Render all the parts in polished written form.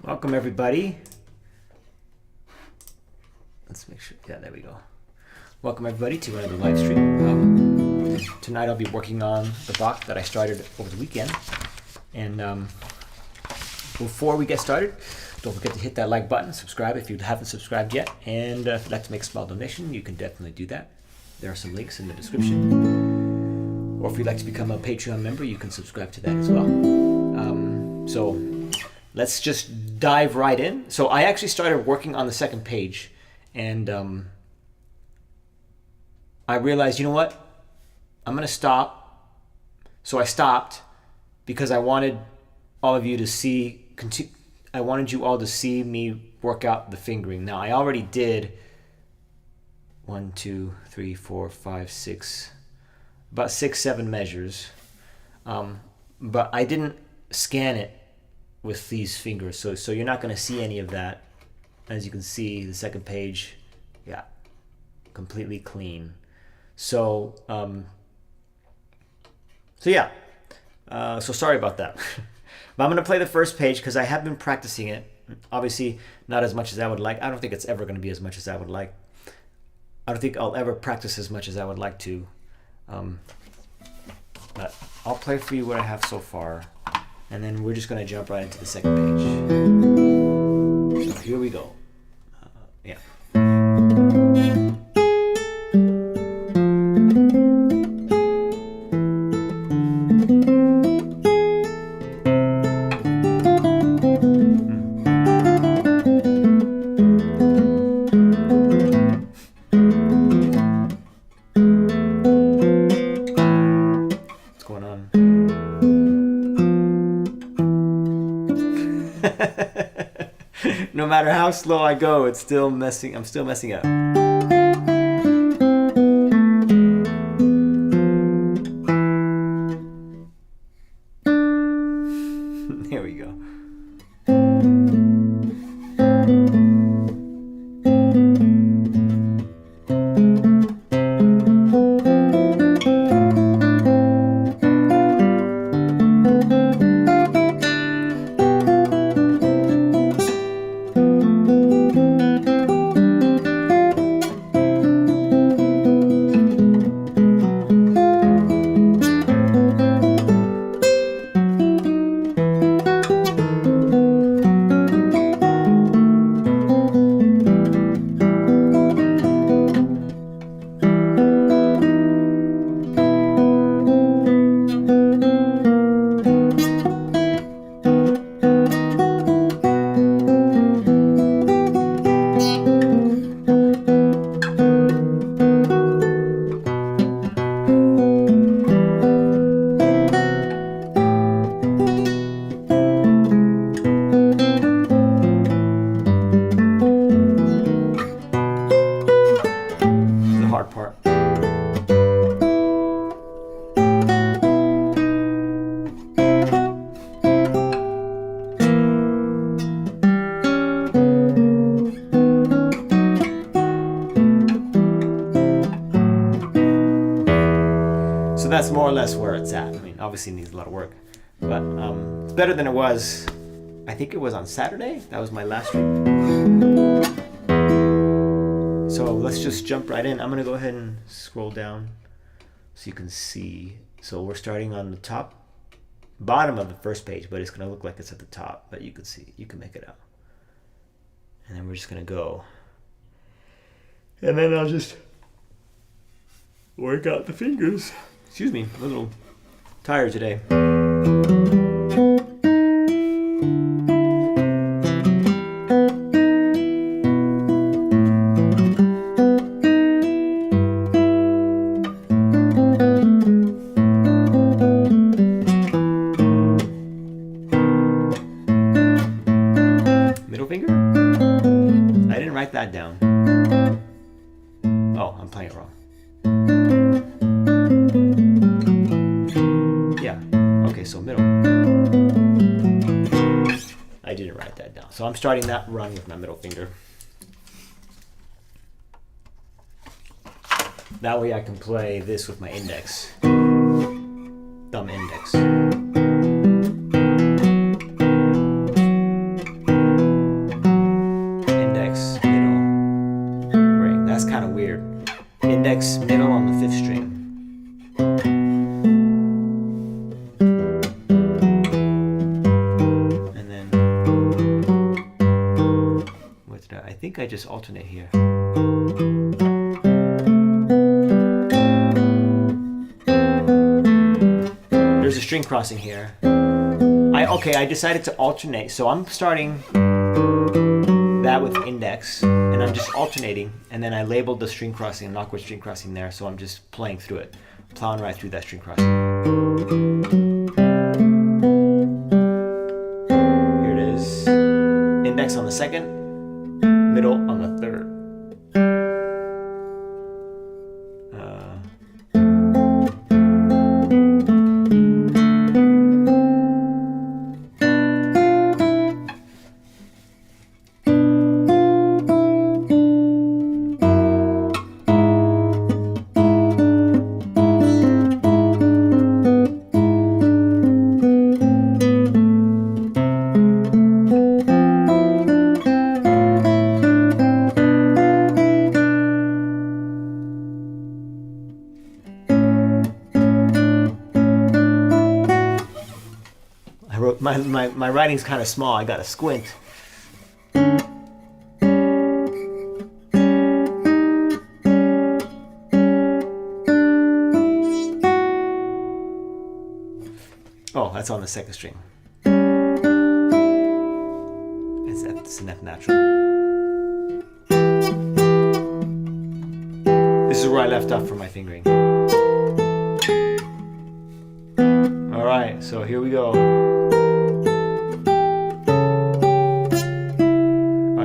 Welcome everybody. Let's make sure, yeah, there we go. Welcome everybody to another live stream. Tonight I'll be working on the Bach that I started over the weekend. And before we get started, don't forget to hit that like button, subscribe if you haven't subscribed yet, and if you'd like to make a small donation, you can definitely do that. There are some links in the description. Or if you'd like to become a Patreon member, you can subscribe to that as well. So let's just dive right in. So I actually started working on the second page, and I realized, you know what? I'm going to stop. So I stopped because I wanted all of you to see, I wanted you all to see me work out the fingering. Now I already did 1, 2, 3, 4, 5, 6, about 6, 7 measures. But I didn't scan it with these fingers. So you're not going to see any of that. As you can see, the second page, yeah, completely clean. So yeah, so sorry about that. But I'm going to play the first page because I have been practicing it. Obviously, not as much as I would like. I don't think it's ever going to be as much as I would like. I don't think I'll ever practice as much as I would like to. But I'll play for you what I have so far. And then we're just going to jump right into the second page. So here we go. Yeah. No matter how slow I go, it's still messing. I'm still messing up. There we go. So that's more or less where it's at. I mean, obviously it needs a lot of work, but it's better than it was. I think it was on Saturday. That was my last stream. So let's just jump right in. I'm gonna go ahead and scroll down so you can see. So we're starting on the bottom of the first page, but it's gonna look like it's at the top, but you can see, you can make it out. And then we're just gonna go. And then I'll just work out the fingers. Excuse me, I'm a little tired today. Middle finger? I didn't write that down. Oh, I'm playing it wrong. So middle. I didn't write that down. So I'm starting that run with my middle finger. That way I can play this with my index. Thumb index. I just alternate here? There's a string crossing here. I decided to alternate. So I'm starting that with index, and I'm just alternating, and then I labeled the string crossing, an awkward string crossing there, so I'm just playing through it, plowing right through that string crossing. Here it is. Index on the second, middle on the third. My writing's kind of small. I got to squint. Oh, that's on the second string. It's an F natural. This is where I left off for my fingering. All right, so here we go.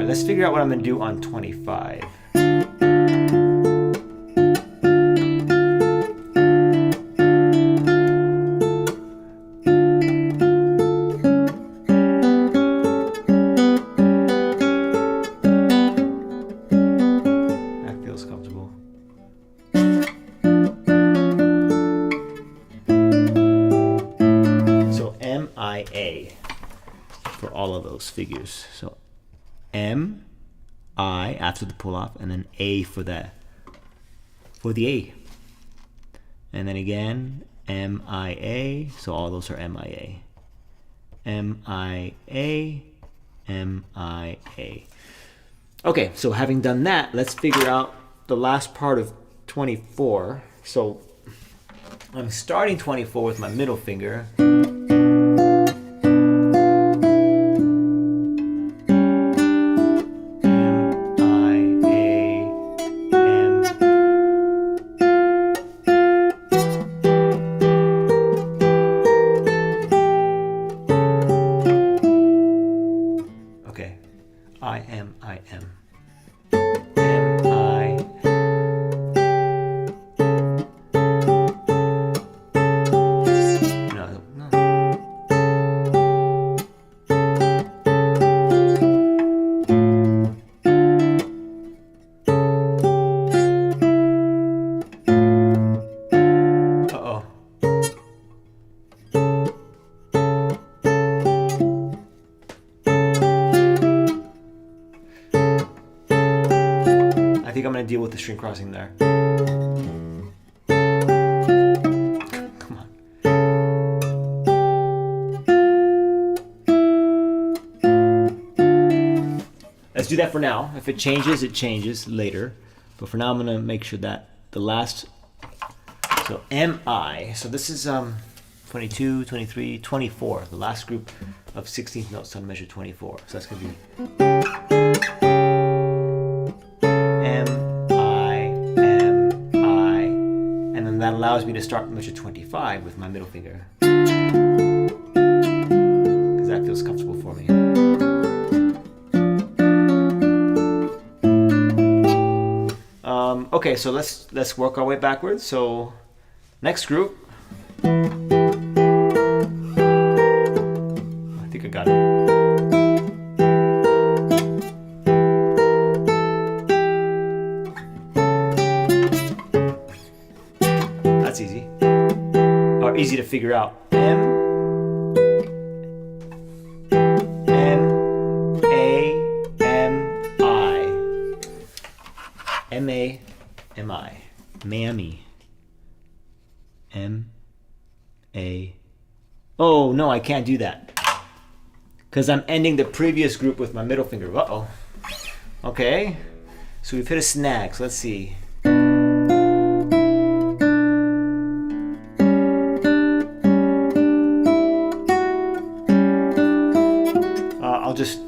Let's figure out what I'm going to do on 25. That feels comfortable. So MIA for all of those figures. So M, I after the pull off, and then A for the A. And then again, M-I-A, so all those are M-I-A. M-I-A, M-I-A. Okay, so having done that, let's figure out the last part of 24. So I'm starting 24 with my middle finger. I think I'm going to deal with the string crossing there. Come on. Let's do that for now. If it changes, it changes later. But for now, I'm going to make sure that the last... So MI. So this is 22, 23, 24. The last group of 16th notes on measure 24. So that's going to be... That allows me to start measure 25 with my middle finger, because that feels comfortable for me. Okay, so let's work our way backwards. So next group, I think I got it. That's easy, or easy to figure out. M, A, M, I. M, A, M, I. Mammy. M, A. Oh, no, I can't do that, because I'm ending the previous group with my middle finger. Uh-oh. Okay, so we've hit a snag. So let's see. I'll just.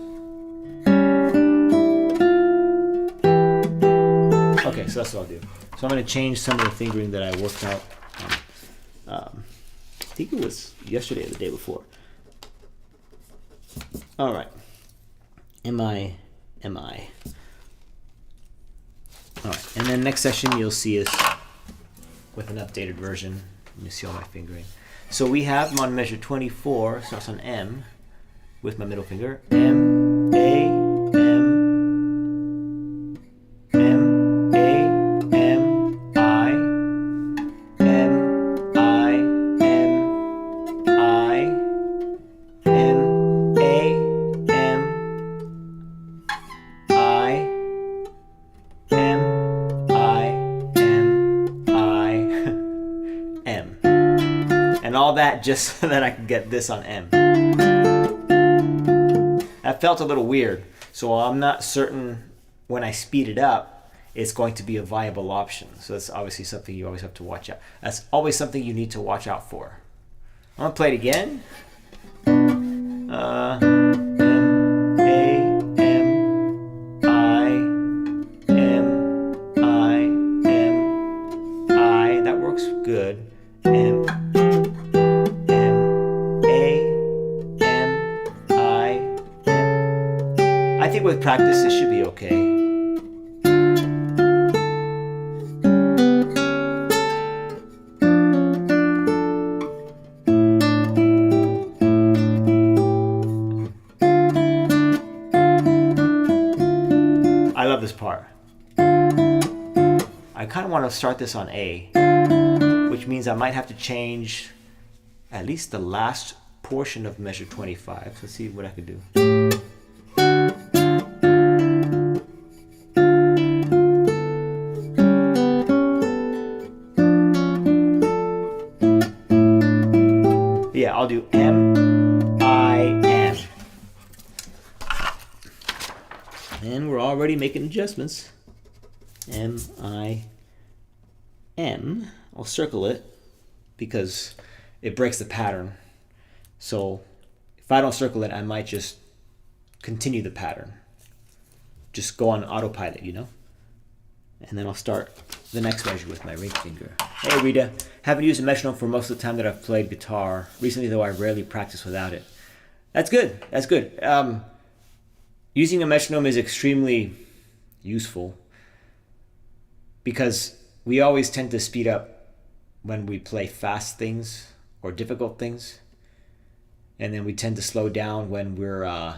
Okay, so that's what I'll do. So I'm going to change some of the fingering that I worked out. I think it was yesterday or the day before. All right. Am I? All right. And then next session you'll see us with an updated version. Let me see all my fingering. So we have them on measure 24. Starts on M with my middle finger. M, A, M, M, A, M, I, M, I, M, I, M, A, M, I, M, I, M, I, M. And all that just so that I can get this on M. That felt a little weird, so I'm not certain when I speed it up it's going to be a viable option. So that's obviously something you always have to watch out. That's always something you need to watch out for. I'm gonna play it again. M, A, M, I, M, I, M, I. That works good. M, M, A, M, I, M. I think with practice this should be okay. I love this part. I kind of want to start this on A, which means I might have to change at least the last portion of measure 25. So let's see what I could do. Yeah, I'll do M, I, M. And we're already making adjustments. M, I, M. I'll circle it because it breaks the pattern. So if I don't circle it, I might just continue the pattern. Just go on autopilot, you know? And then I'll start the next measure with my ring finger. Hey Rita, haven't used a metronome for most of the time that I've played guitar. Recently though, I rarely practice without it. That's good, that's good. Using a metronome is extremely useful because we always tend to speed up when we play fast things or difficult things, and then we tend to slow down when we're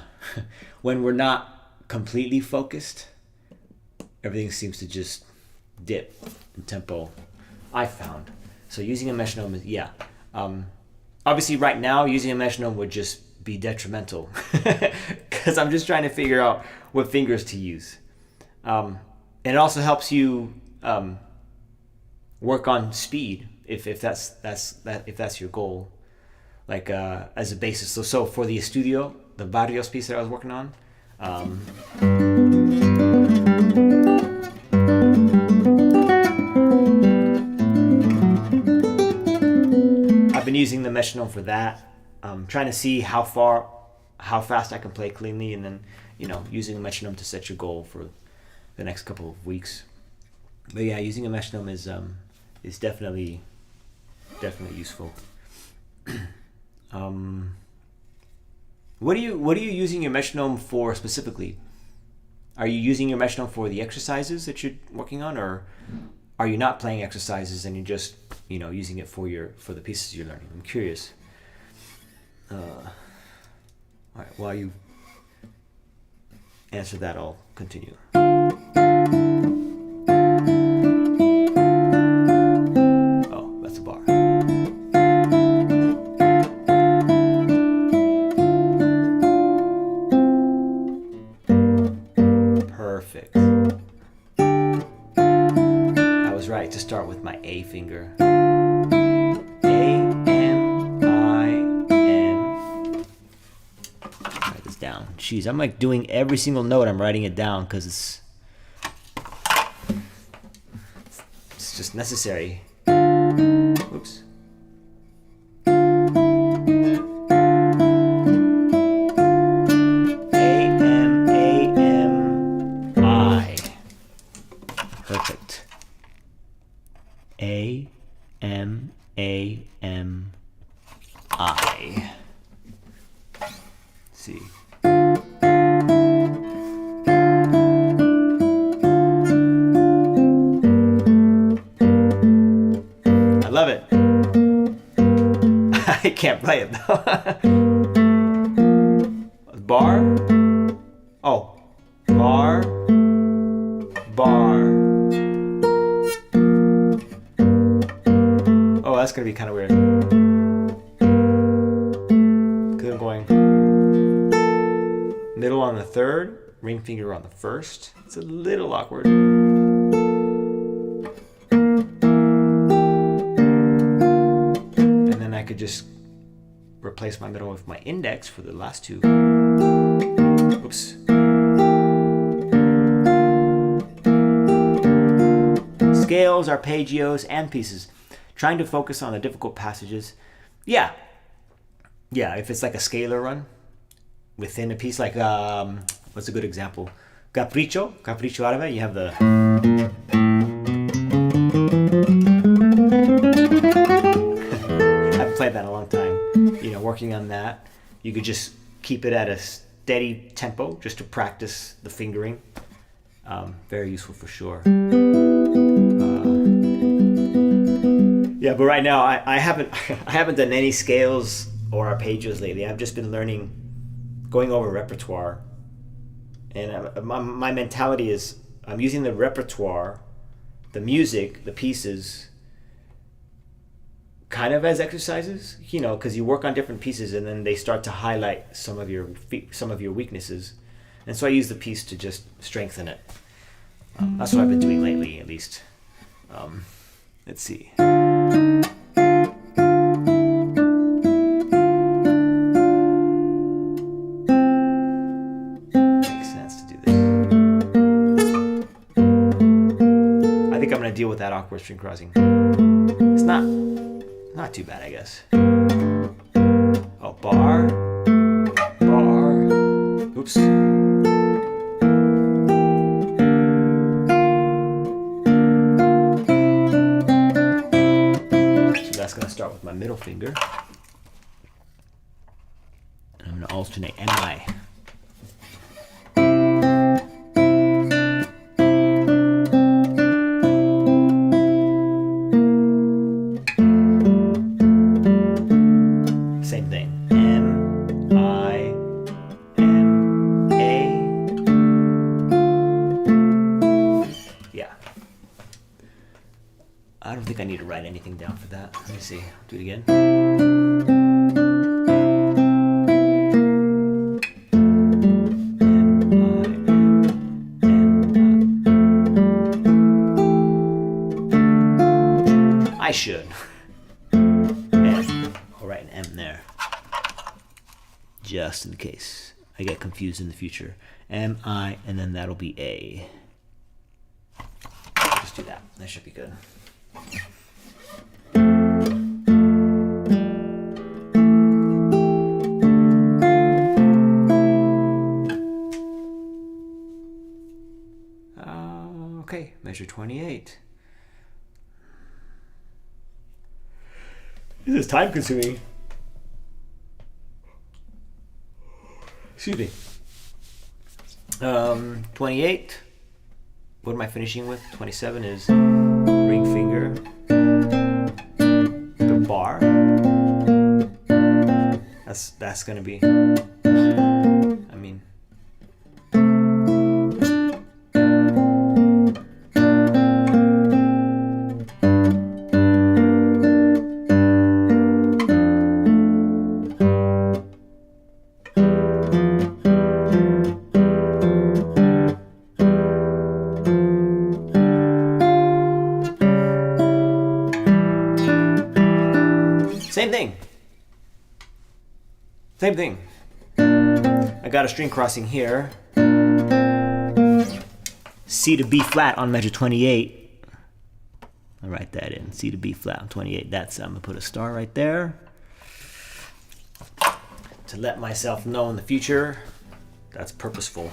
when we're not completely focused. Everything seems to just dip in tempo, I found. So using a metronome is, yeah. Obviously right now using a metronome would just be detrimental because I'm just trying to figure out what fingers to use. And it also helps you work on speed if that's your goal, like as a basis. So for the Estudio, the Barrios piece that I was working on, I've been using the metronome for that. Trying to see how fast I can play cleanly, and then using a metronome to set your goal for the next couple of weeks. But yeah, using a metronome is definitely useful. What are you using your metronome for specifically? Are you using your metronome for the exercises that you're working on, or are you not playing exercises and you're just using it for the pieces you're learning? I'm curious. All right, while you answer that, I'll continue. Oh, that's a bar. Perfect. I was right to start with my A finger. Down. down. Jeez, I'm like doing every single note. I'm writing it down because it's just necessary. Oops. A-M-A-M-I. Perfect. A-M-A-M-I. See. I love it. I can't play it though. Bar. Oh. Bar. Bar. Oh, that's gonna be kind of weird. Because I'm going middle on the third, ring finger on the first. It's a little awkward. And then I could just replace my middle with my index for the last two. Oops. Scales, arpeggios, and pieces. Trying to focus on the difficult passages. Yeah, if it's like a scalar run within a piece, like what's a good example? Capriccio Árabe. You have the I haven't played that in a long time. You know, working on that, you could just keep it at a steady tempo just to practice the fingering. Very useful for sure. Yeah, but right now I haven't done any scales or arpeggios lately. I've just been going over repertoire, and my mentality is I'm using the repertoire, the music, the pieces, kind of as exercises, you know, because you work on different pieces and then they start to highlight some of your weaknesses, and so I use the piece to just strengthen it. That's what I've been doing lately, at least. Let's see. Makes sense to do this. I think I'm going to deal with that awkward string crossing. It's not too bad, I guess. Oh, bar. Oops. That's going to start with my middle finger. And I'm going to alternate MI. Same thing. M, I, M, A. Yeah. I don't think I need to write anything down for that. Let me see. Do it again. I should. I'll write an M there. Just in case I get confused in the future. M, I, and then that'll be A. I'll just do that. That should be good. Okay, measure 28. This is time consuming. Excuse me. 28. What am I finishing with? 27 is ring finger, the bar. That's gonna be. I mean. Same thing. I got a string crossing here. C to B flat on measure 28. I'll write that in. C to B flat on 28. That's, I'm gonna put a star right there to let myself know in the future that's purposeful.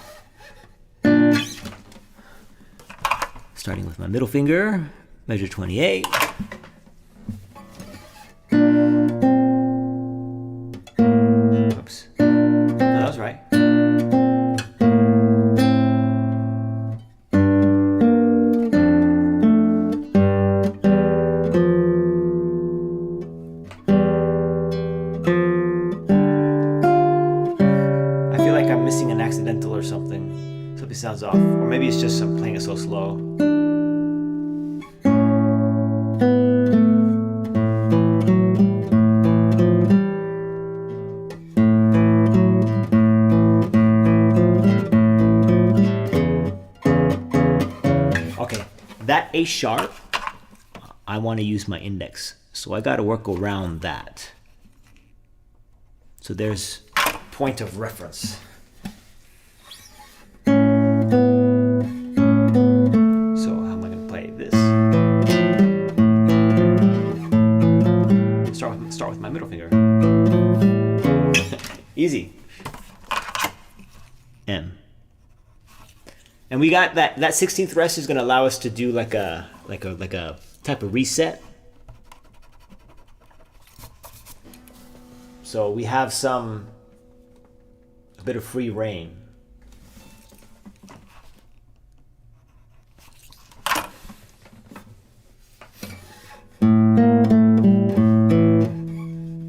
Starting with my middle finger, measure 28. Oops. No, that was right. I feel like I'm missing an accidental or something. Something sounds off. Or maybe it's just I'm playing it so slow. That A sharp, I want to use my index. So I got to work around that. So there's point of reference. So how am I going to play this? Start with my middle finger. Easy. M. And we got that 16th rest is going to allow us to do like a type of reset. So we have a bit of free reign.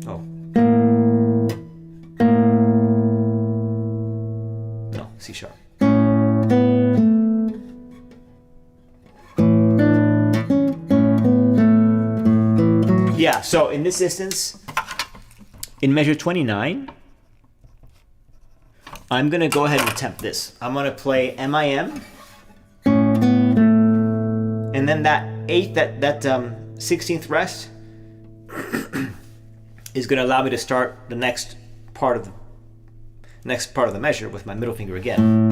Oh. No, C sharp. Yeah, so in this instance, in measure 29, I'm going to go ahead and attempt this. I'm going to play MIM, and then that 16th rest is going to allow me to start the next part of the measure with my middle finger again.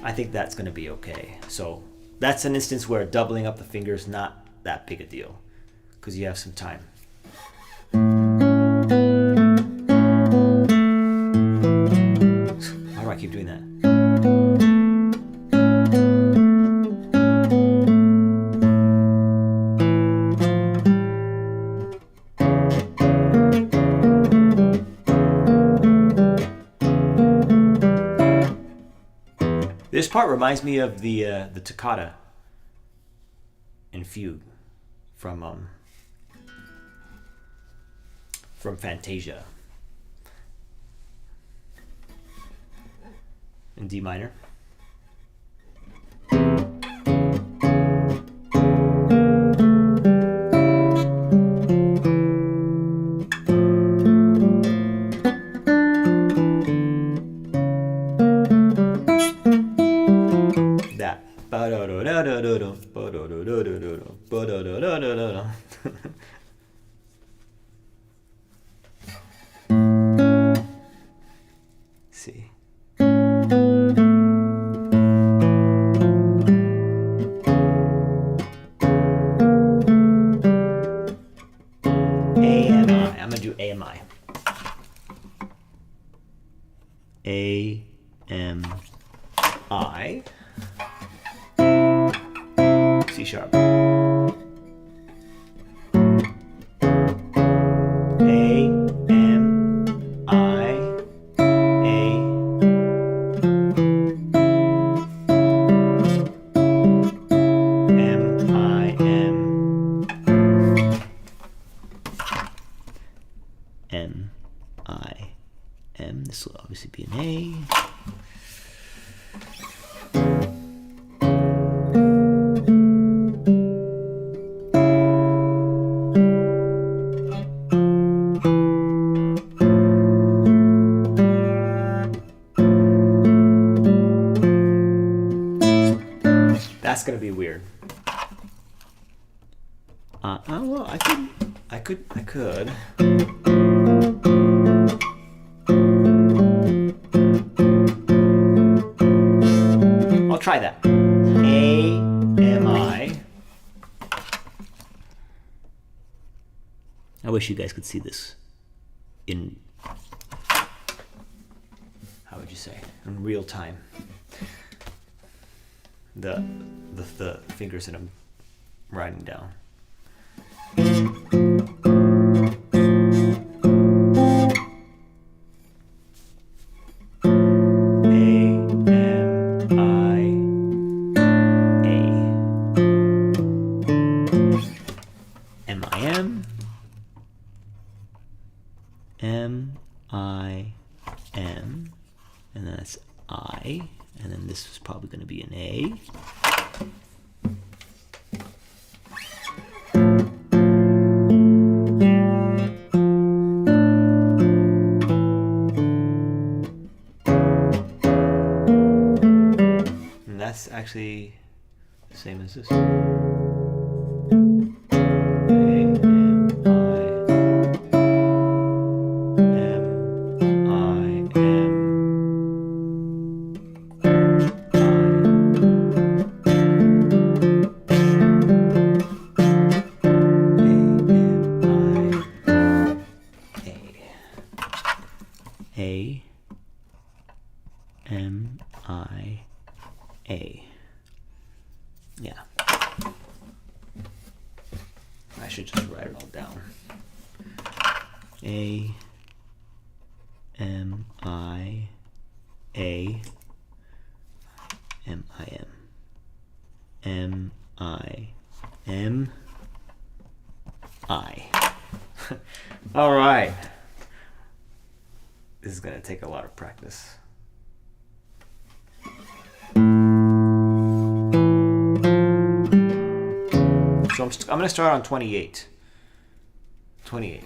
I think that's going to be okay. So that's an instance where doubling up the finger is not that big a deal because you have some time. How do I keep doing that? This part reminds me of the toccata and fugue from Fantasia in D minor. See. AMI. I'm gonna do AMI. AMI. C sharp. M. This will obviously be an A. That's gonna be weird. Well, I could. try that. A, M, I. I wish you guys could see this in, how would you say, in real time. The fingers that I'm writing down. M, and then that's I, and then this is probably going to be an A. And that's actually the same as this. A, M, I, A. Yeah. I should just write it all down. A, M, I, A, M, I, M. M, I, M, I. All right. This is going to take a lot of practice. So I'm going to start on 28. 28.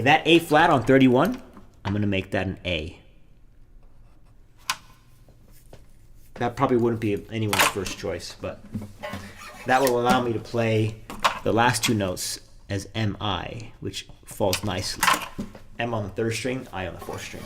That A flat on 31, I'm going to make that an A. That probably wouldn't be anyone's first choice, but that will allow me to play the last two notes as MI, which falls nicely. M on the third string, I on the fourth string.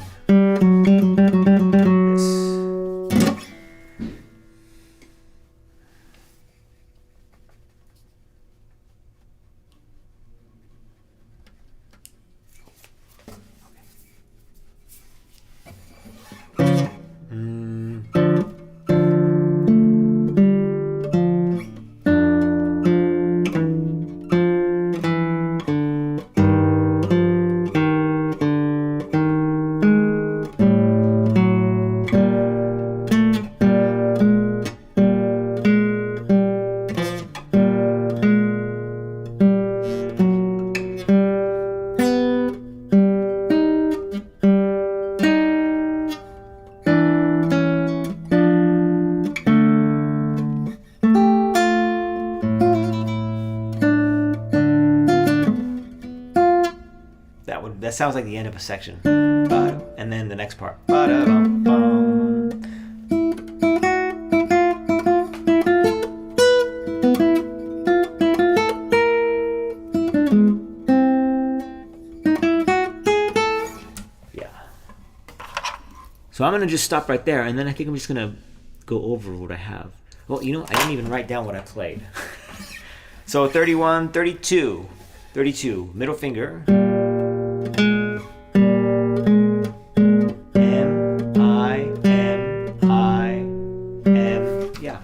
That sounds like the end of a section. And then the next part. Yeah. So I'm going to just stop right there, and then I think I'm just going to go over what I have. Well, you know, I didn't even write down what I played. So 31, 32, 32, middle finger. M, I, M, yeah,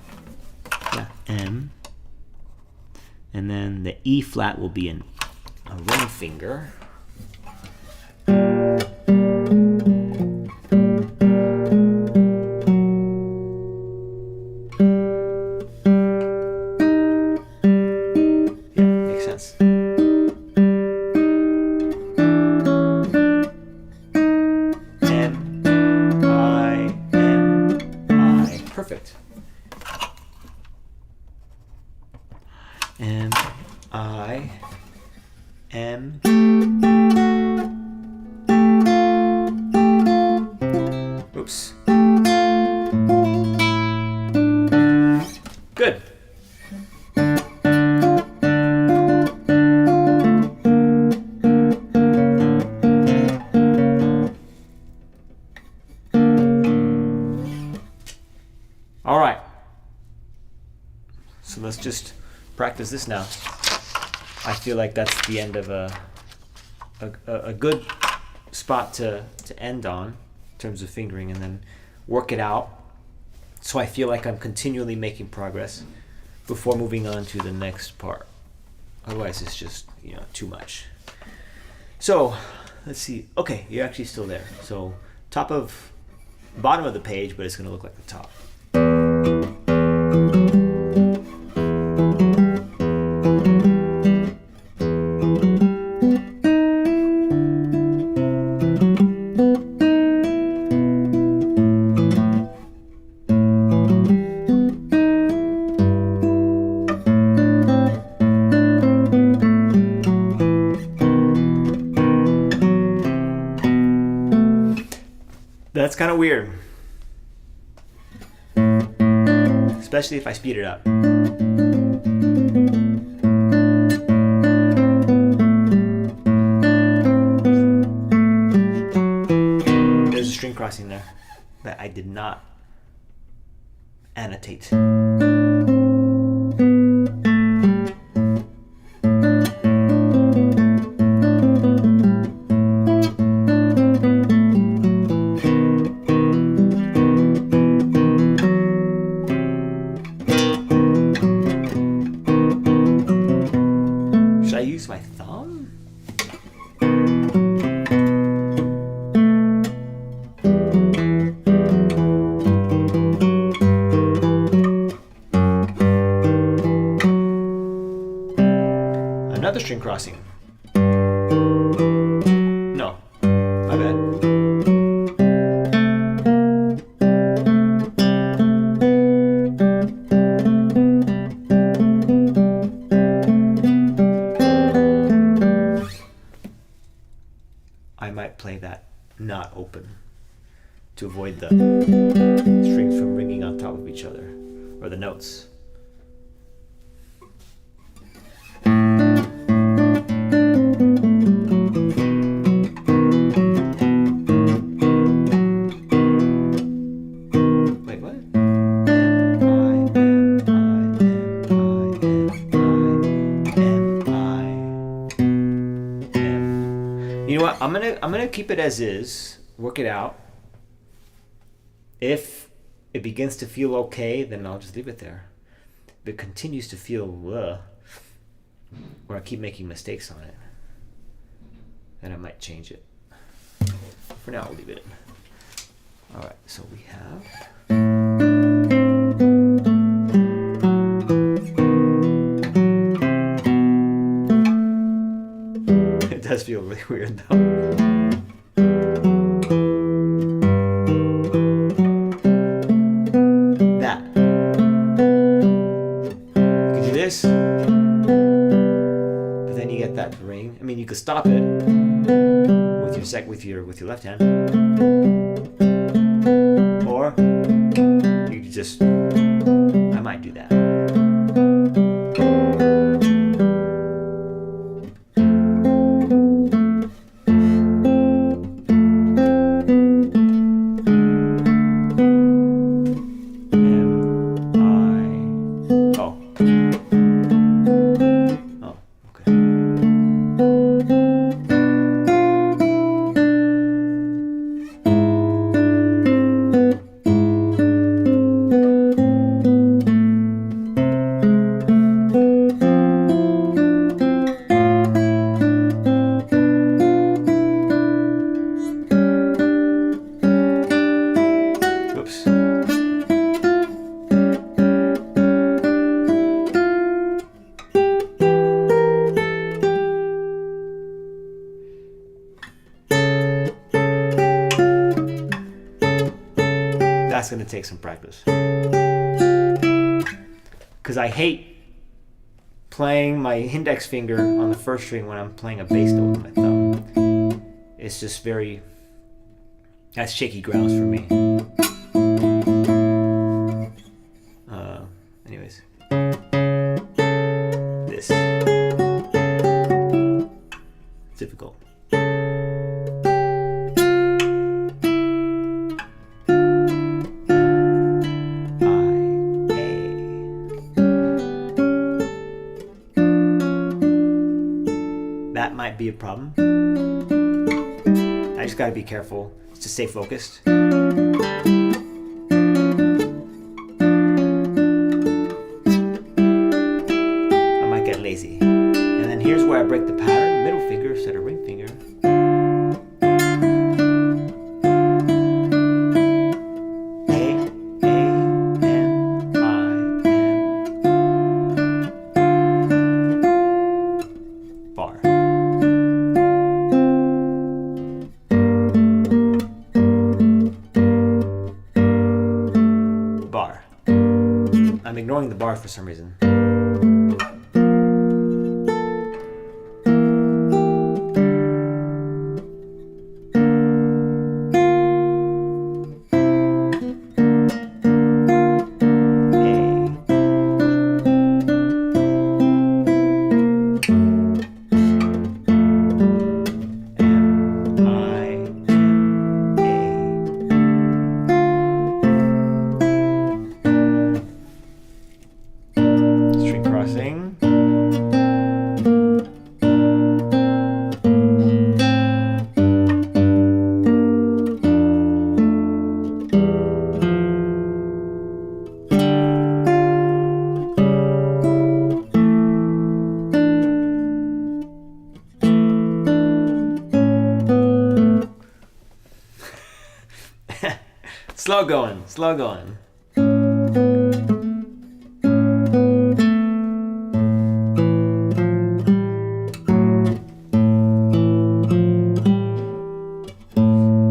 M. And then the E flat will be a ring finger. Perfect. M, I, M. Oops. Good. All right. So let's just practice this now. I feel like that's the end of a good spot to end on in terms of fingering, and then work it out so I feel like I'm continually making progress before moving on to the next part. Otherwise it's just, too much. So let's see. Okay, you're actually still there. So bottom of the page, but it's going to look like the top. That's kind of weird, especially if I speed it up. There's a string crossing there that I did not annotate. Should I use my thumb? Another string crossing. No, my bad. I might play that not open to avoid the strings from ringing on top of each other, or the notes. Wait, what? You know what? I'm gonna keep it as is. Work it out. If it begins to feel okay, then I'll just leave it there. If it continues to feel or I keep making mistakes on it, then I might change it. For now, I'll leave it in. All right. So we have. It does feel really weird though. That. You can do this, but then you get that ring. I mean, you could stop it with your left hand, or you could just. I might do that. that's going to take some practice. Because I hate playing my index finger on the first string when I'm playing a bass note with my thumb. It's just that's shaky grounds for me. Anyways. This. It's difficult. That might be a problem. I just gotta be careful to stay focused. I might get lazy. And then here's where I break the pattern. Middle finger instead of ring finger. I'm ignoring the bar for some reason. Slow going, slow going.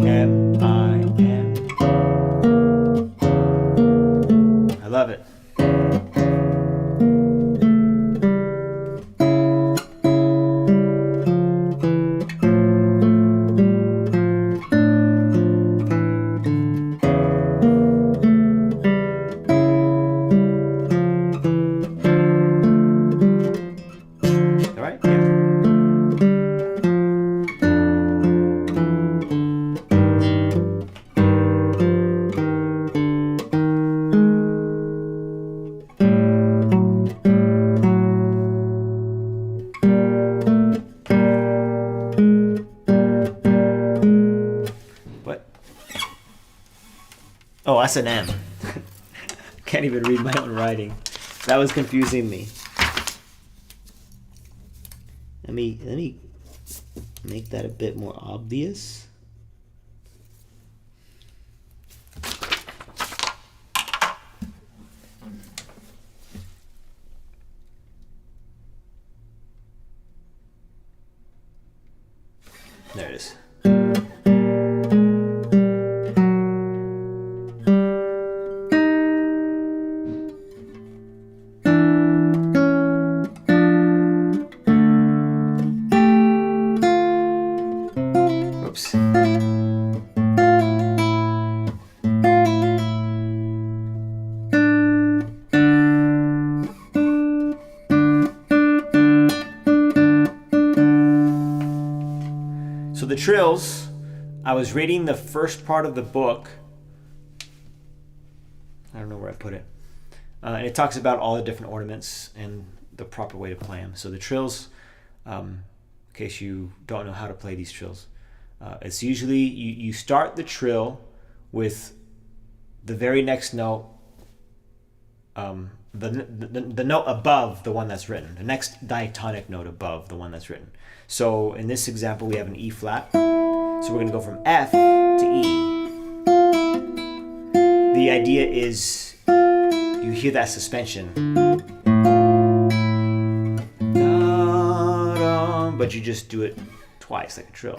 M-I-M. I love it. Oh, that's an M. Can't even read my own writing. That was confusing me. Let me make that a bit more obvious. There it is. So the trills, I was reading the first part of the book. I don't know where I put it. And it talks about all the different ornaments and the proper way to play them. So the trills, in case you don't know how to play these trills, it's usually you start the trill with the very next note, the note above the one that's written, the next diatonic note above the one that's written. So in this example, we have an E flat. So we're going to go from F to E. The idea is you hear that suspension, but you just do it twice like a trill.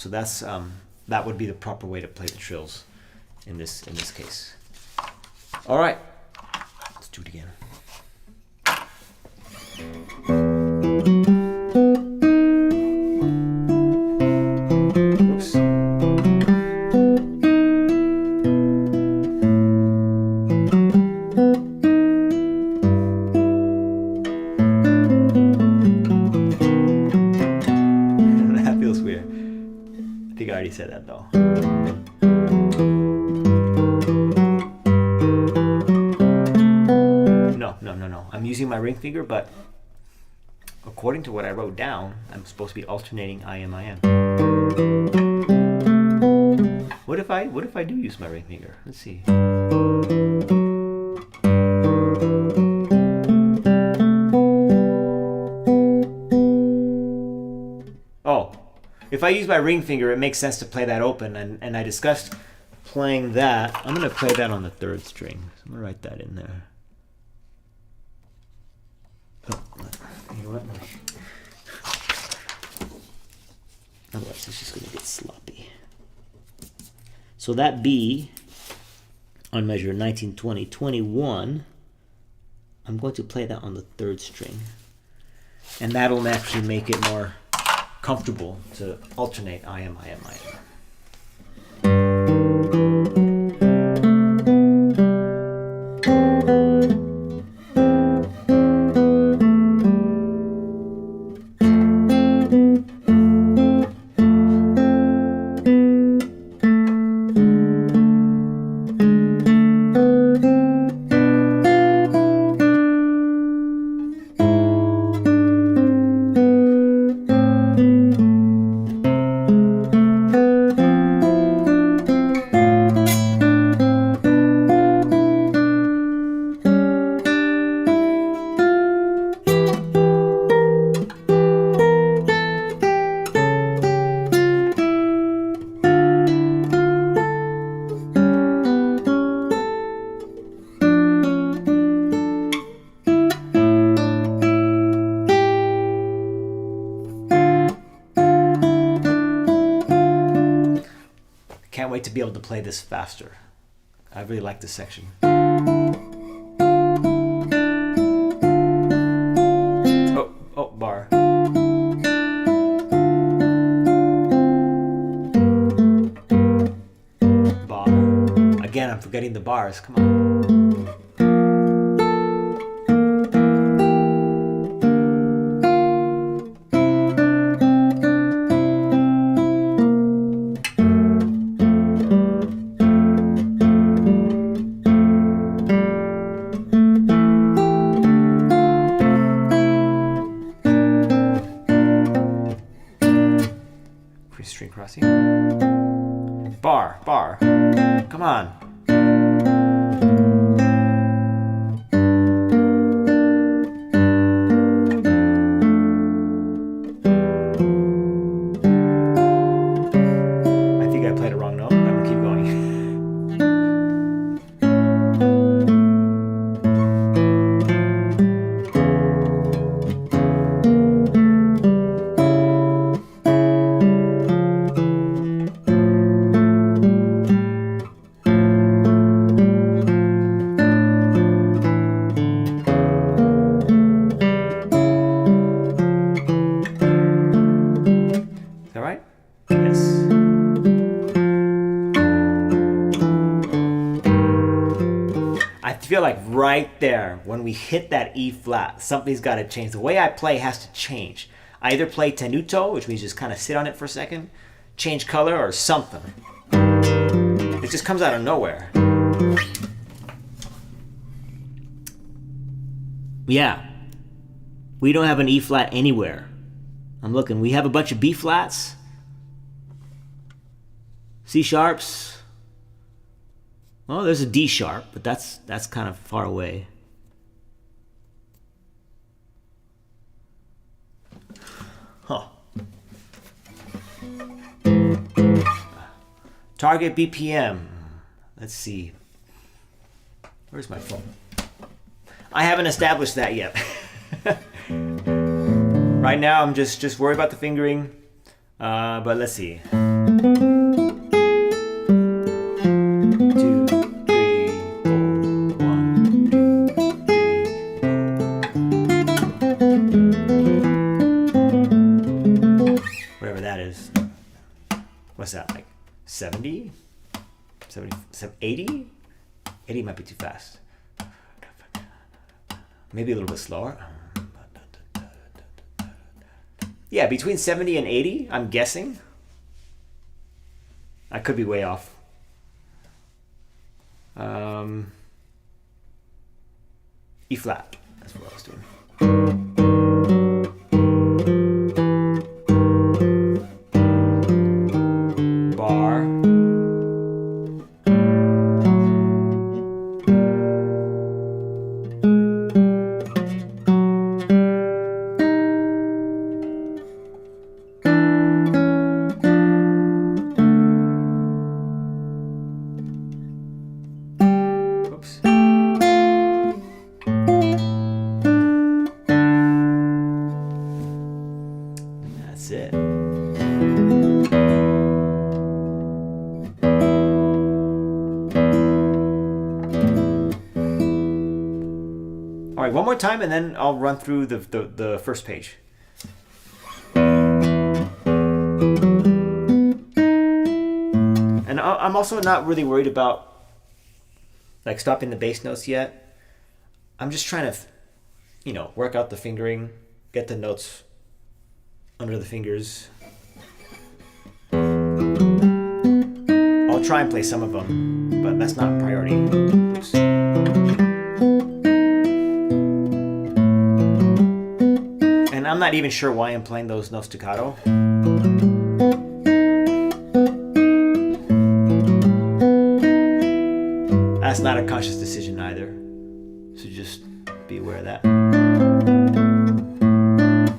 So that's that would be the proper way to play the trills in this case. All right, let's do it again. Oops. That feels weird. I think I already said that though. No. I'm using my ring finger, but according to what I wrote down, I'm supposed to be alternating IM. What if I do use my ring finger? Let's see. Oh, if I use my ring finger, it makes sense to play that open, and I discussed playing that. I'm going to play that on the 3rd string. So I'm going to write that in there. Oh, you know what? Otherwise, it's just going to get sloppy. So that B on measure 19, 20, 21, I'm going to play that on the 3rd string. And that'll actually make it more comfortable to alternate IM. Can't wait to be able to play this faster. I really like this section. Oh, bar. Bar. Again, I'm forgetting the bars. Come on. String crossing. Bar. Come on. I think I played a wrong note. I'm gonna keep going. I feel like right there, when we hit that E flat, something's got to change. The way I play has to change. I either play tenuto, which means just kind of sit on it for a second, change color, or something. It just comes out of nowhere. Yeah, we don't have an E flat anywhere. I'm looking. We have a bunch of B flats, C sharps. Well, there's a D sharp, but that's kind of far away. Huh. Target BPM. Let's see. Where's my phone? I haven't established that yet. Right now, I'm just worried about the fingering. But let's see. 2, 3, 4, 1, 2, 3, 4. Whatever that is. What's that, like 70? 70, 80? 80 might be too fast. Maybe a little bit slower. Yeah, between 70 and 80, I'm guessing. I could be way off. E flat. That's what I was doing. Bar. Oops. That's it. All right, one more time, and then I'll run through the first page. And I'm also not really worried about like stopping the bass notes yet. I'm just trying to, work out the fingering, get the notes under the fingers. I'll try and play some of them, but that's not a priority. Oops. And I'm not even sure why I'm playing those notes staccato. That's not a conscious decision either, so just be aware of that.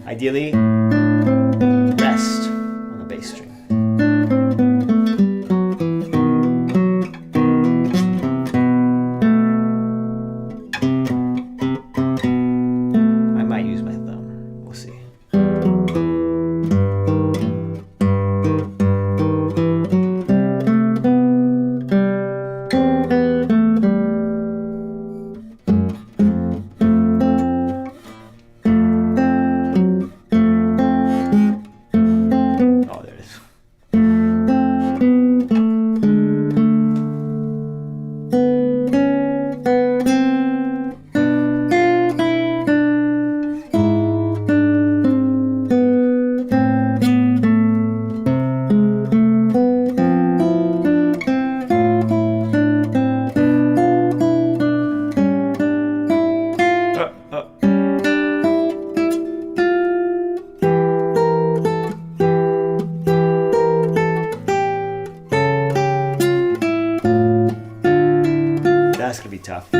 Ideally, rest on the bass string. I might use my thumb, we'll see. That's gonna be tough. Is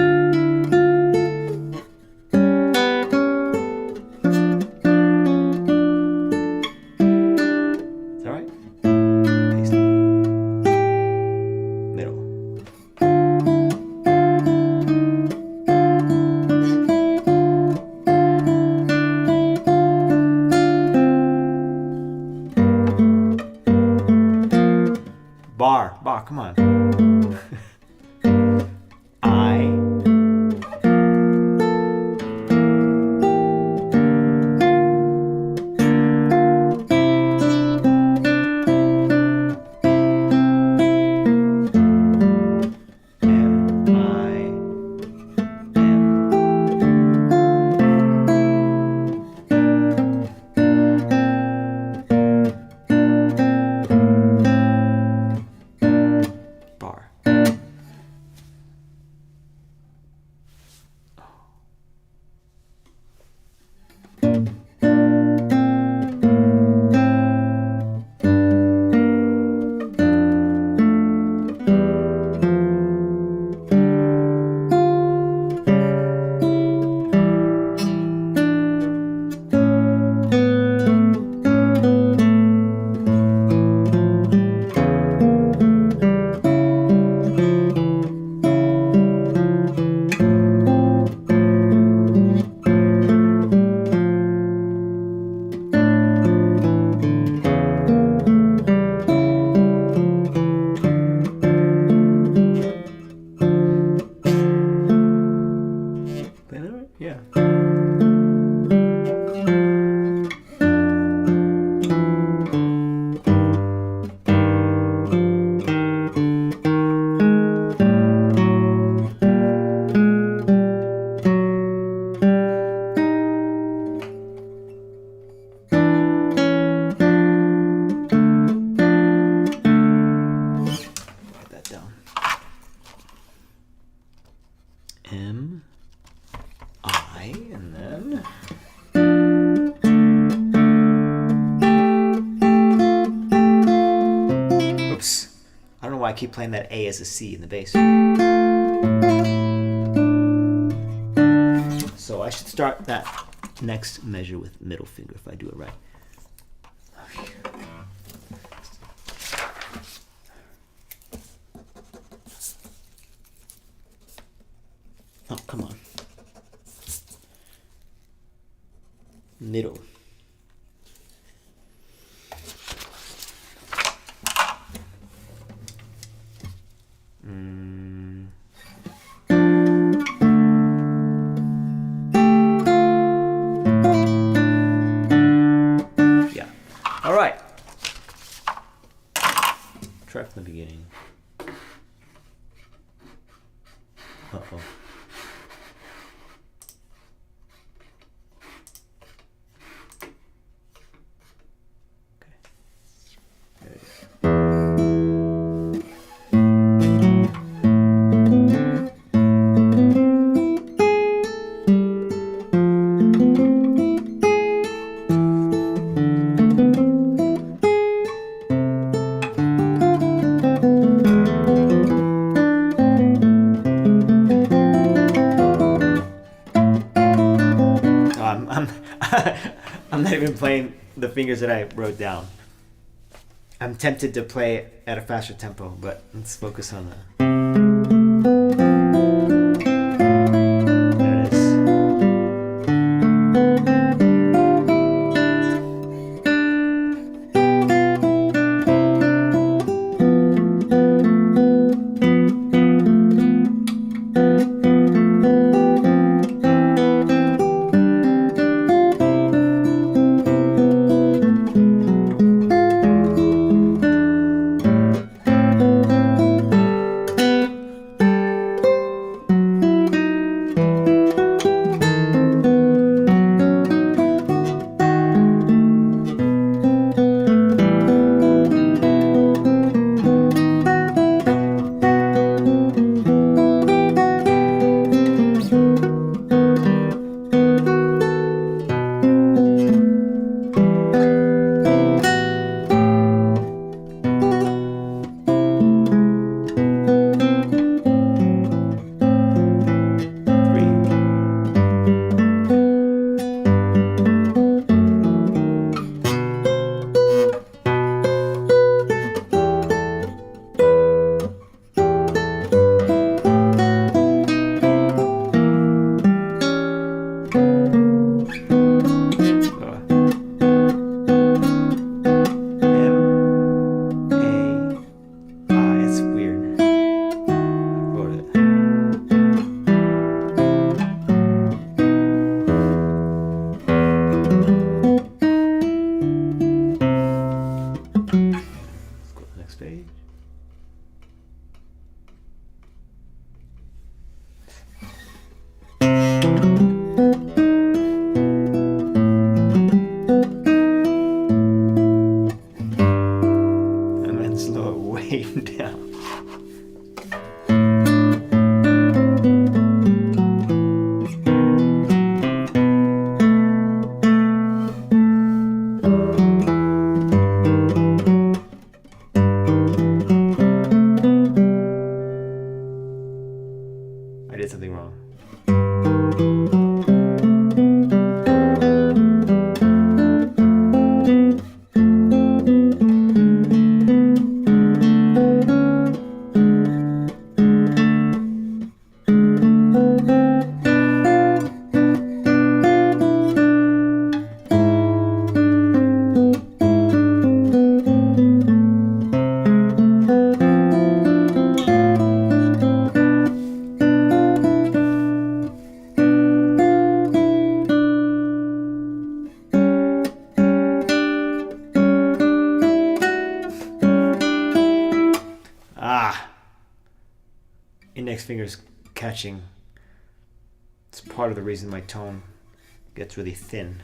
that right? Paste. Middle. Bar, come on. Bar. why I keep playing that A as a C in the bass. So I should start that next measure with middle finger if I do it right. Oh, come on. Middle. Yeah. All right. Try from the beginning. Uh-oh. I'm not even playing the fingers that I wrote down. I'm tempted to play at a faster tempo, but let's focus on the... There it is. Index finger's catching. It's part of the reason my tone gets really thin.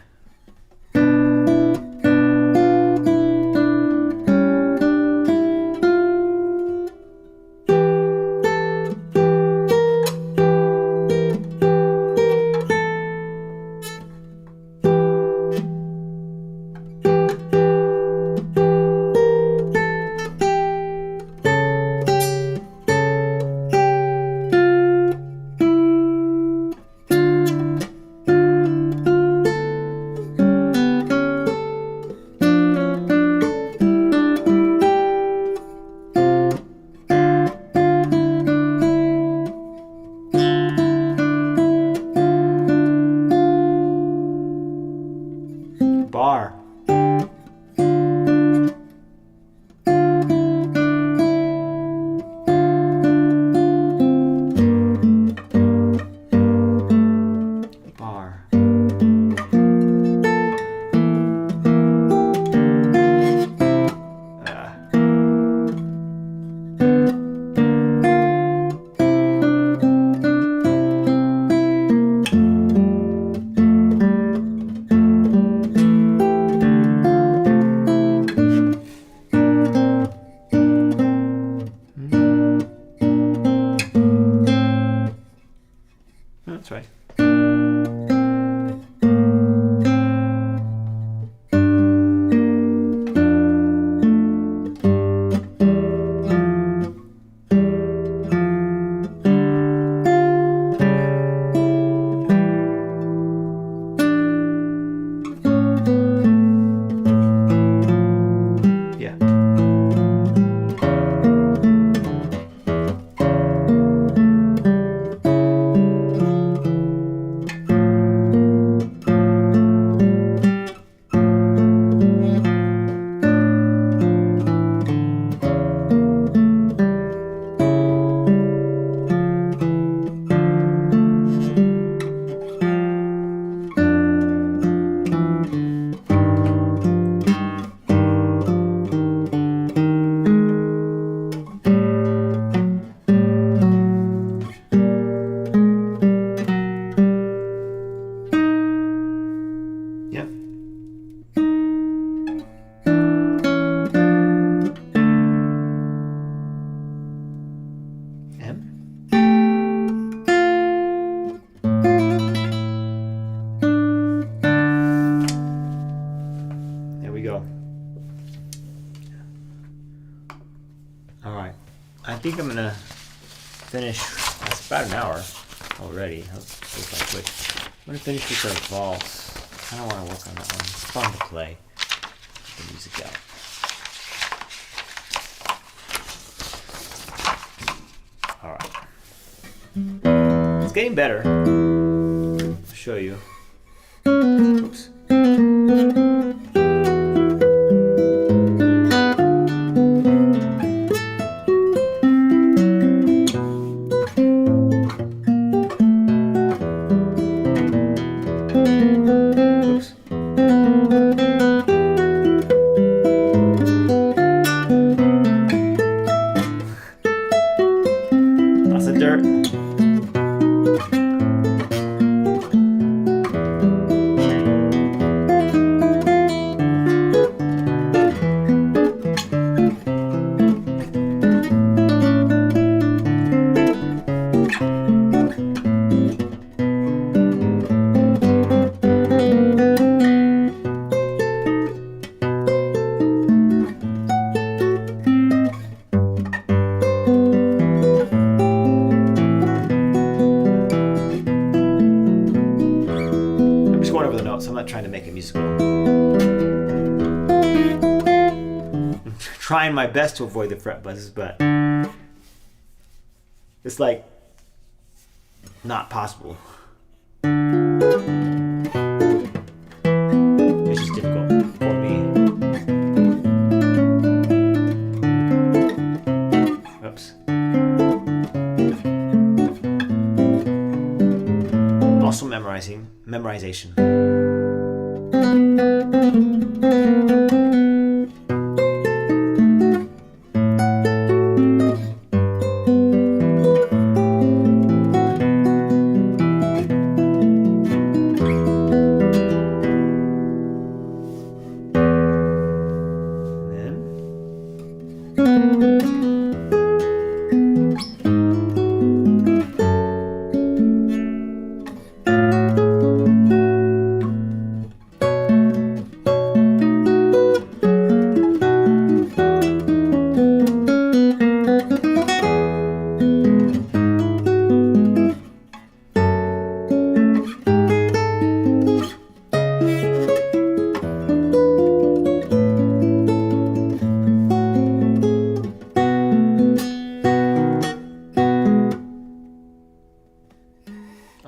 All right, I think I'm gonna finish. That's about an hour already. Looks like quick. I'm gonna finish with the valse. I don't want to work on that one. It's fun to play. Get the music out. All right, it's getting better. I'll show you. Oops. So I'm not trying to make it musical. I'm trying my best to avoid the fret buzzes, but it's like not possible. It's just difficult for me. Oops. Also memorization.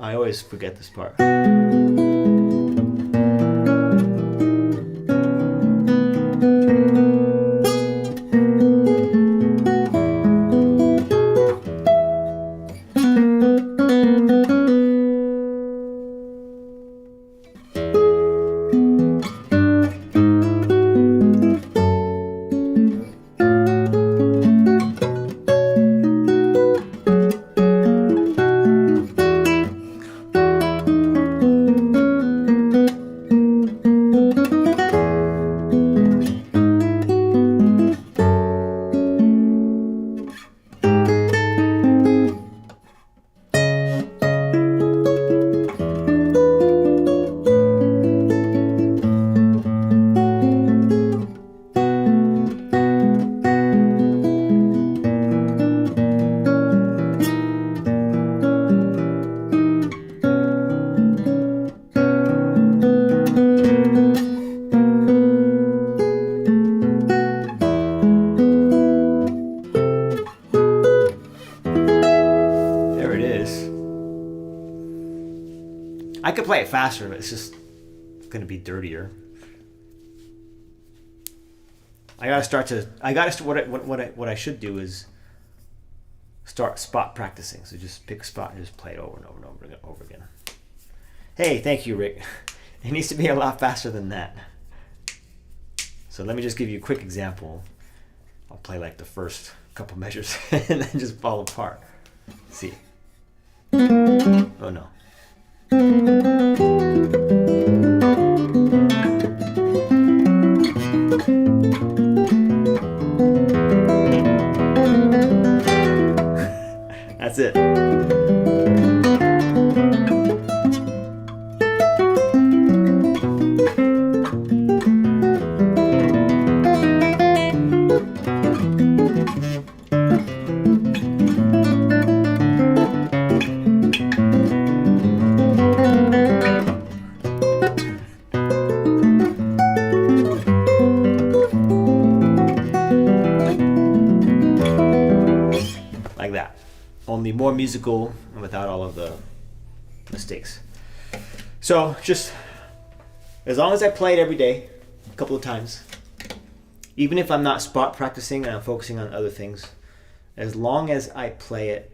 I always forget this part. I could play it faster, but it's just going to be dirtier. What I should do is start spot practicing. So just pick a spot and just play it over and over and over again. Hey, thank you, Rick. It needs to be a lot faster than that. So let me just give you a quick example. I'll play like the first couple measures and then just fall apart. Let's see. Oh no. That's it. only more musical and without all of the mistakes. So just as long as I play it every day, a couple of times, even if I'm not spot practicing and I'm focusing on other things, as long as I play it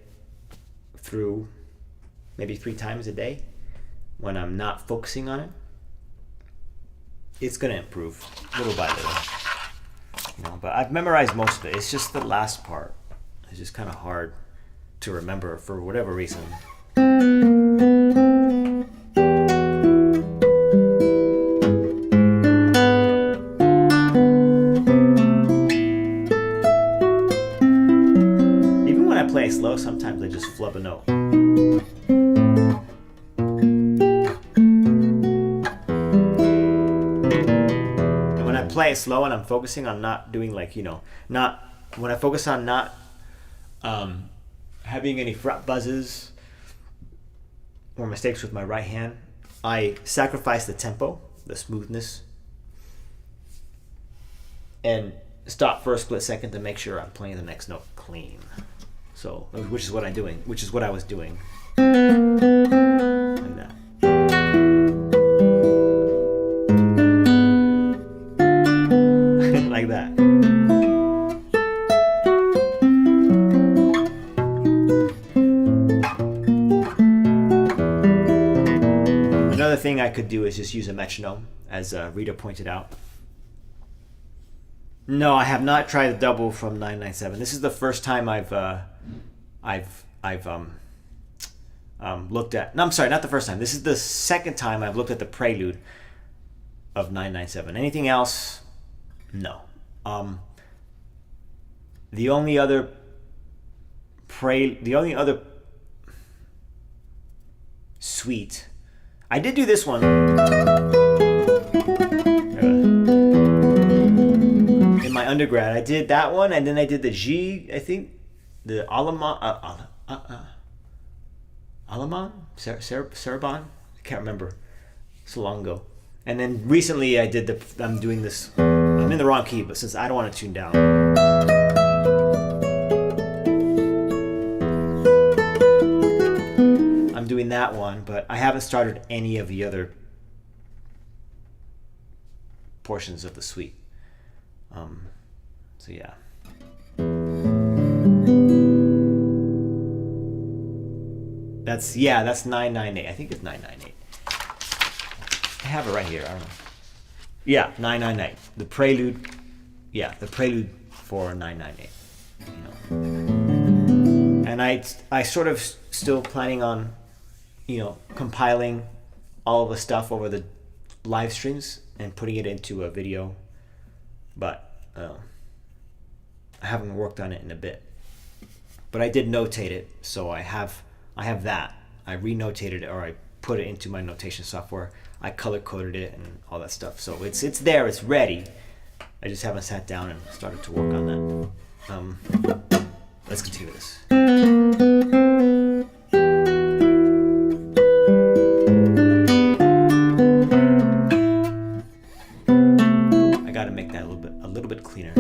through maybe 3 times a day when I'm not focusing on it, it's going to improve little by little. You know, but I've memorized most of it. It's just the last part. It's just kind of hard to remember for whatever reason. Even when I play slow, sometimes I just flub a note. Play it slow and I'm focusing on not doing like, you know, not when I focus on not having any fret buzzes or mistakes with my right hand, I sacrifice the tempo, the smoothness, and stop for a split second to make sure I'm playing the next note clean. So, which is what I was doing. Like that. Like that. Another thing I could do is just use a metronome, as Rita pointed out. No, I have not tried the double from 997. This is the first time I've looked at. No, I'm sorry, not the first time. This is the second time I've looked at the Prelude of 997. Anything else? No. The only other suite, I did do this one in my undergrad. I did that one, and then I did the G, I think, the Sarabon. I can't remember. So long ago. And then recently I did I'm doing this. I'm in the wrong key, but since I don't want to tune down, I'm doing that one, but I haven't started any of the other portions of the suite. So yeah. That's 998. I think it's 998. I have it right here. I don't know. Yeah, 998. The Prelude. Yeah, the Prelude for 998. You know. And I sort of still planning on, you know, compiling all of the stuff over the live streams and putting it into a video, but I haven't worked on it in a bit. But I did notate it, so I have that. I re-notated it, or I put it into my notation software. I color coded it and all that stuff. So it's there, it's ready. I just haven't sat down and started to work on that. Let's continue this. I gotta make that a little bit cleaner.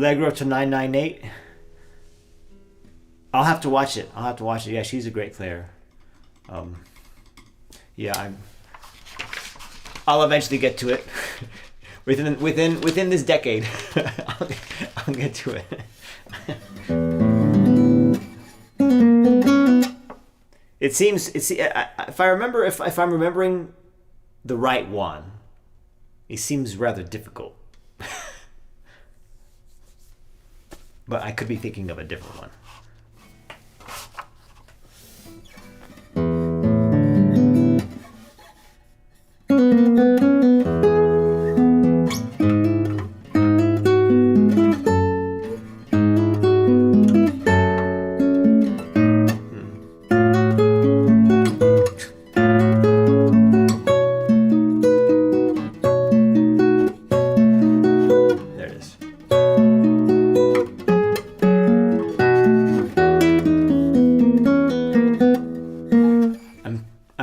Allegro to 998. I'll have to watch it. Yeah, she's a great player. Yeah, I'll eventually get to it. within this decade. I'll get to it. It seems if I'm remembering the right one, it seems rather difficult. But I could be thinking of a different one.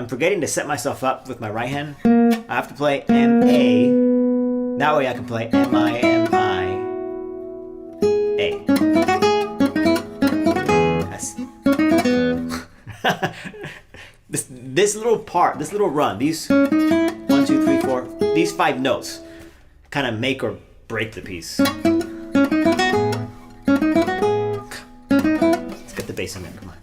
Forgetting to set myself up with my right hand. I have to play M-A. That way I can play M-I-M-I-A. Yes. This little part, this little run, these 1, 2, 3, 4, these 5 notes kind of make or break the piece. Let's get the bass in there, come on.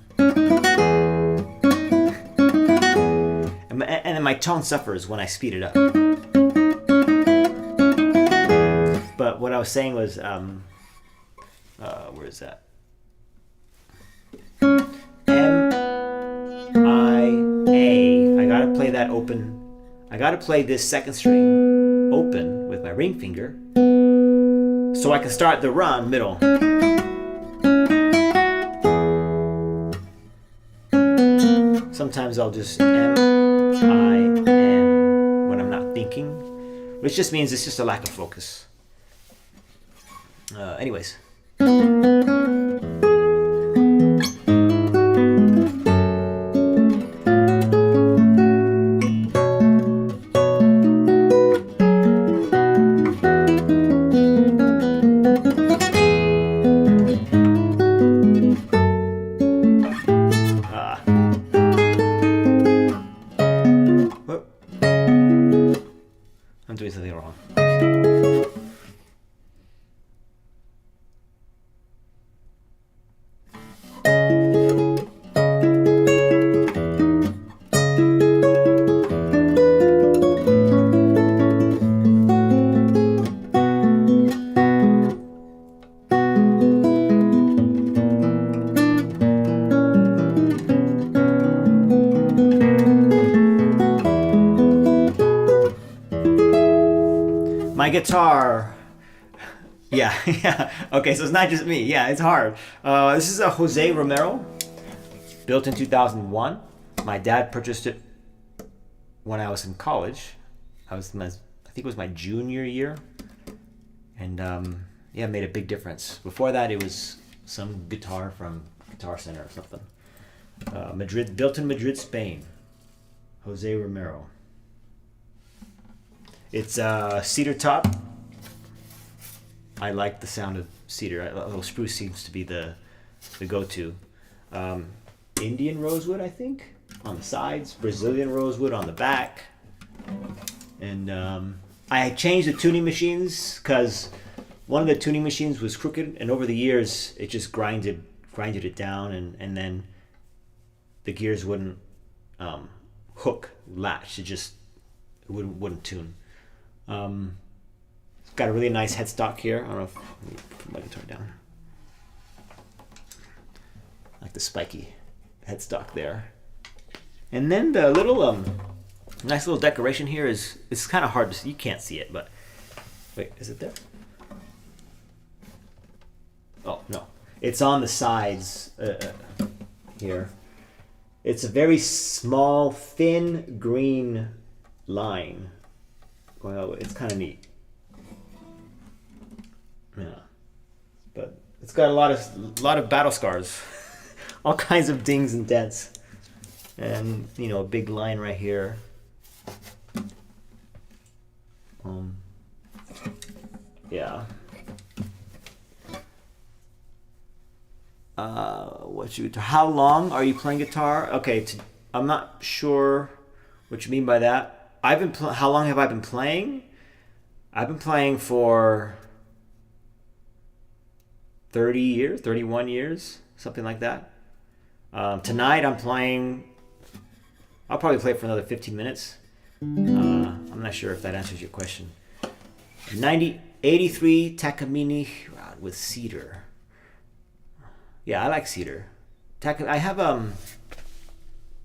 And then my tone suffers when I speed it up. But what I was saying was, where is that? M-I-A. I gotta play that open. I gotta play this second string open with my ring finger so I can start the run middle. Sometimes I'll just M-I-M when I'm not thinking, which just means it's just a lack of focus. Anyways. I'm doing something wrong. My guitar, yeah. Okay, so it's not just me. Yeah, it's hard. This is a Jose Romero, built in 2001. My dad purchased it when I was in college. I think it was my junior year, and yeah, it made a big difference. Before that, it was some guitar from Guitar Center or something. Madrid, built in Madrid, Spain. Jose Romero. It's cedar top. I like the sound of cedar. Spruce seems to be the go-to. Indian rosewood, I think, on the sides. Brazilian rosewood on the back. And I changed the tuning machines because one of the tuning machines was crooked, and over the years it just grinded it down, and then the gears wouldn't latch. It just wouldn't tune. It's got a really nice headstock here. I don't know if, let me put my guitar down. Like the spiky headstock there. And then the little nice little decoration here is, it's kind of hard to see. You can't see it, but wait, is it there? Oh no, it's on the sides here. It's a very small, thin green line. Well, it's kind of neat. Yeah, but it's got a lot of battle scars, all kinds of dings and dents, and a big line right here. Yeah. How long are you playing guitar? Okay, I'm not sure what you mean by that. How long have I been playing? I've been playing for 30 years, 31 years, something like that. Tonight I'm playing. I'll probably play it for another 15 minutes. I'm not sure if that answers your question. 83 Takamine with cedar. Yeah, I like cedar. I have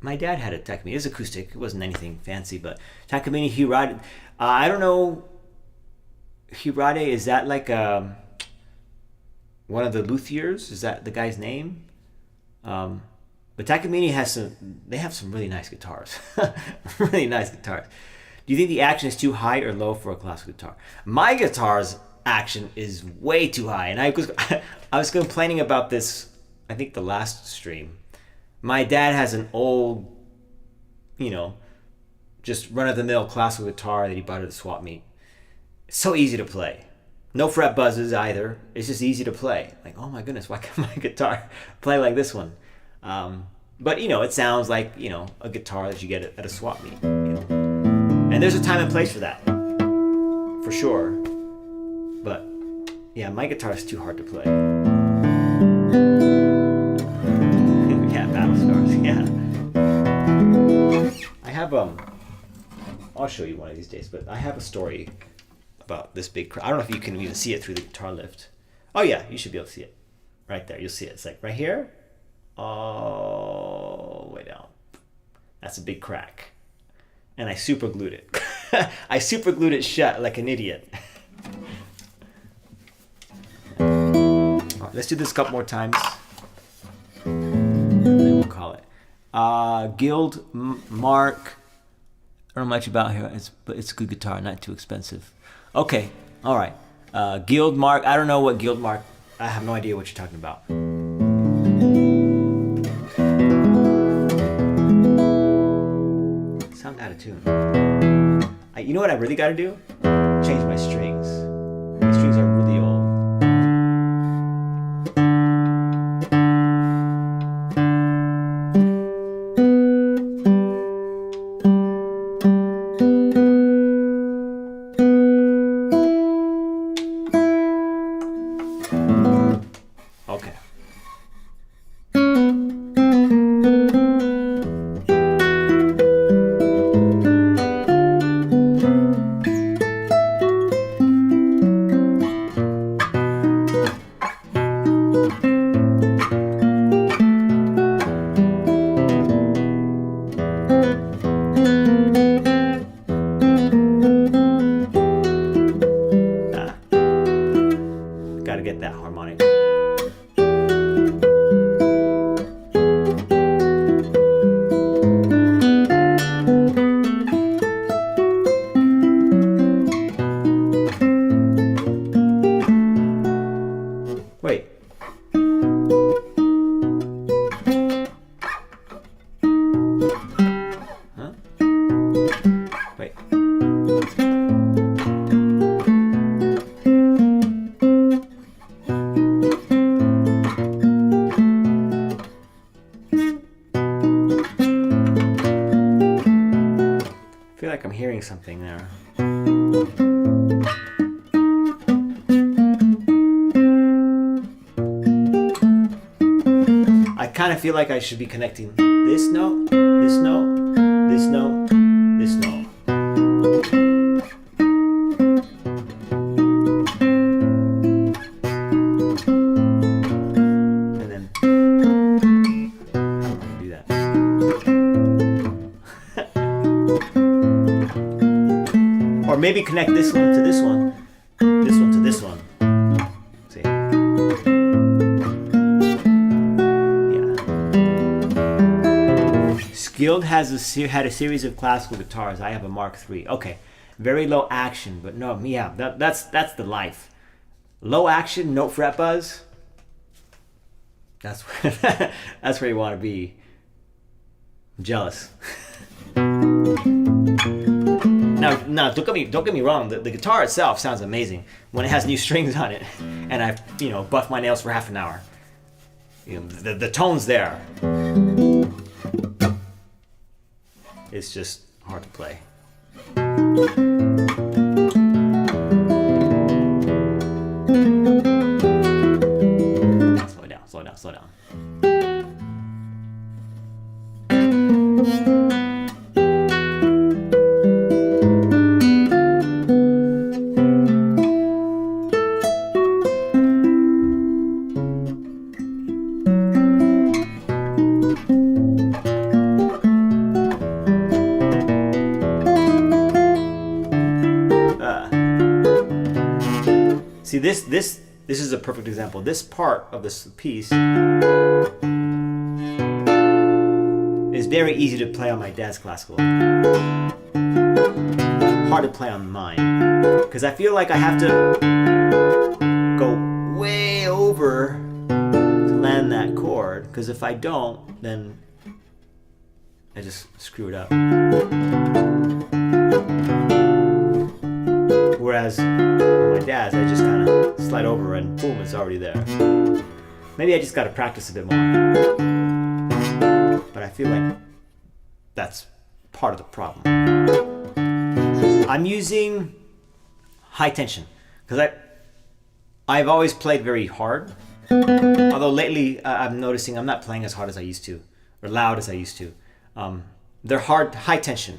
my dad had a Takamine. It was acoustic. It wasn't anything fancy, but Takamine Hirade. I don't know. Hirade, is that like one of the luthiers? Is that the guy's name? But Takamine they have some really nice guitars. Really nice guitars. Do you think the action is too high or low for a classical guitar? My guitar's action is way too high. And I was complaining about this, I think the last stream. My dad has an old, just run-of-the-mill classical guitar that he bought at a swap meet. It's so easy to play. No fret buzzes either. It's just easy to play. Like, oh my goodness, why can't my guitar play like this one? But it sounds like a guitar that you get at a swap meet. And there's a time and place for that, for sure. But yeah, my guitar is too hard to play. Yeah, Battle Scars. Yeah. I have I'll show you one of these days. But I have a story about this big crack. I don't know if you can even see it through the guitar lift. Oh yeah, you should be able to see it. Right there, you'll see it. It's like right here. All the way down. That's a big crack. And I super glued it. I super glued it shut like an idiot. All right, let's do this a couple more times. And then we'll call it. Guild Mark. I don't know much about here, but it's a good guitar, not too expensive. Okay, all right. Guild Mark. I don't know what Guild Mark. I have no idea what you're talking about. Sound out of tune. You know what I really got to do? Change my strings. My strings are really old. Okay. Gotta get that harmonic. Wait. Huh? Wait. I feel like I'm hearing something there. I kind of feel like I should be connecting this note, this note, this note, this note. And then, how am I going to do that? Or maybe connect this one to this one to this one. See? Guild had a series of classical guitars. I have a Mark III. Okay, very low action, but no, yeah, that's the life. Low action, no fret buzz. That's where that's where you want to be. I'm jealous. Now, don't get me wrong. The guitar itself sounds amazing when it has new strings on it, and I've buffed my nails for half an hour. You know, the tone's there. It's just hard to play. Slow down, slow down. See, this is a perfect example. This part of this piece is very easy to play on my dad's classical. Hard to play on mine, because I feel like I have to go way over to land that chord, because if I don't, then I just screw it up. Whereas on my dad's, I just kind of slide over and boom, it's already there. Maybe I just got to practice a bit more. But I feel like that's part of the problem. I'm using high tension because I've always played very hard. Although lately I'm noticing I'm not playing as hard as I used to, or loud as I used to. They're hard, high tension.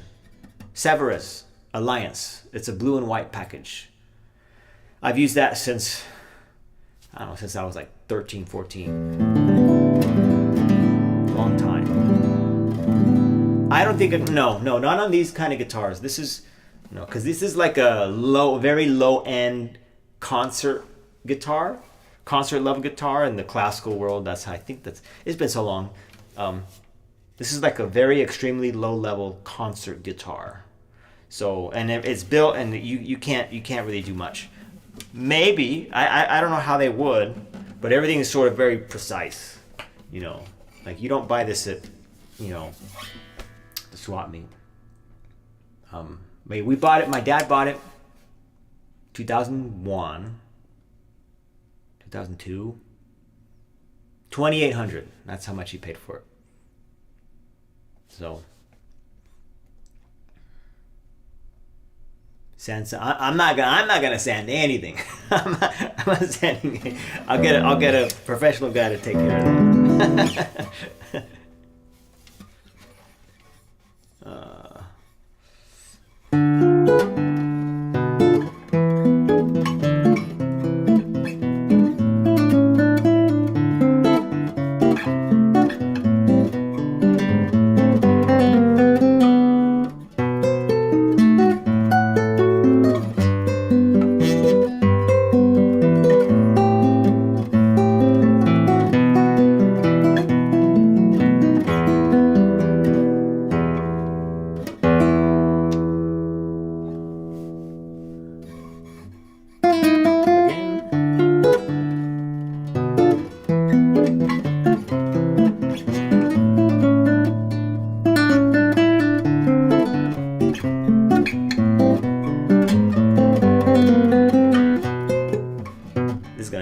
Severus, Alliance. It's a blue and white package. I've used that since, I don't know, since I was like 13, 14. Long time. I don't think, no, not on these kind of guitars. This is, no, because this is like a very low end concert guitar, concert level guitar in the classical world. That's how I think it's been so long. This is like a very extremely low level concert guitar. So, and it's built, and you can't really do much. Maybe I don't know how they would, but everything is sort of very precise. You know, like you don't buy this at, you know, the swap meet. Maybe we bought it. My dad bought it. 2001, 2002, 2,800. That's how much he paid for it. So. I'm not gonna sand anything. I'm not sanding anything. I'll get a professional guy to take care of that.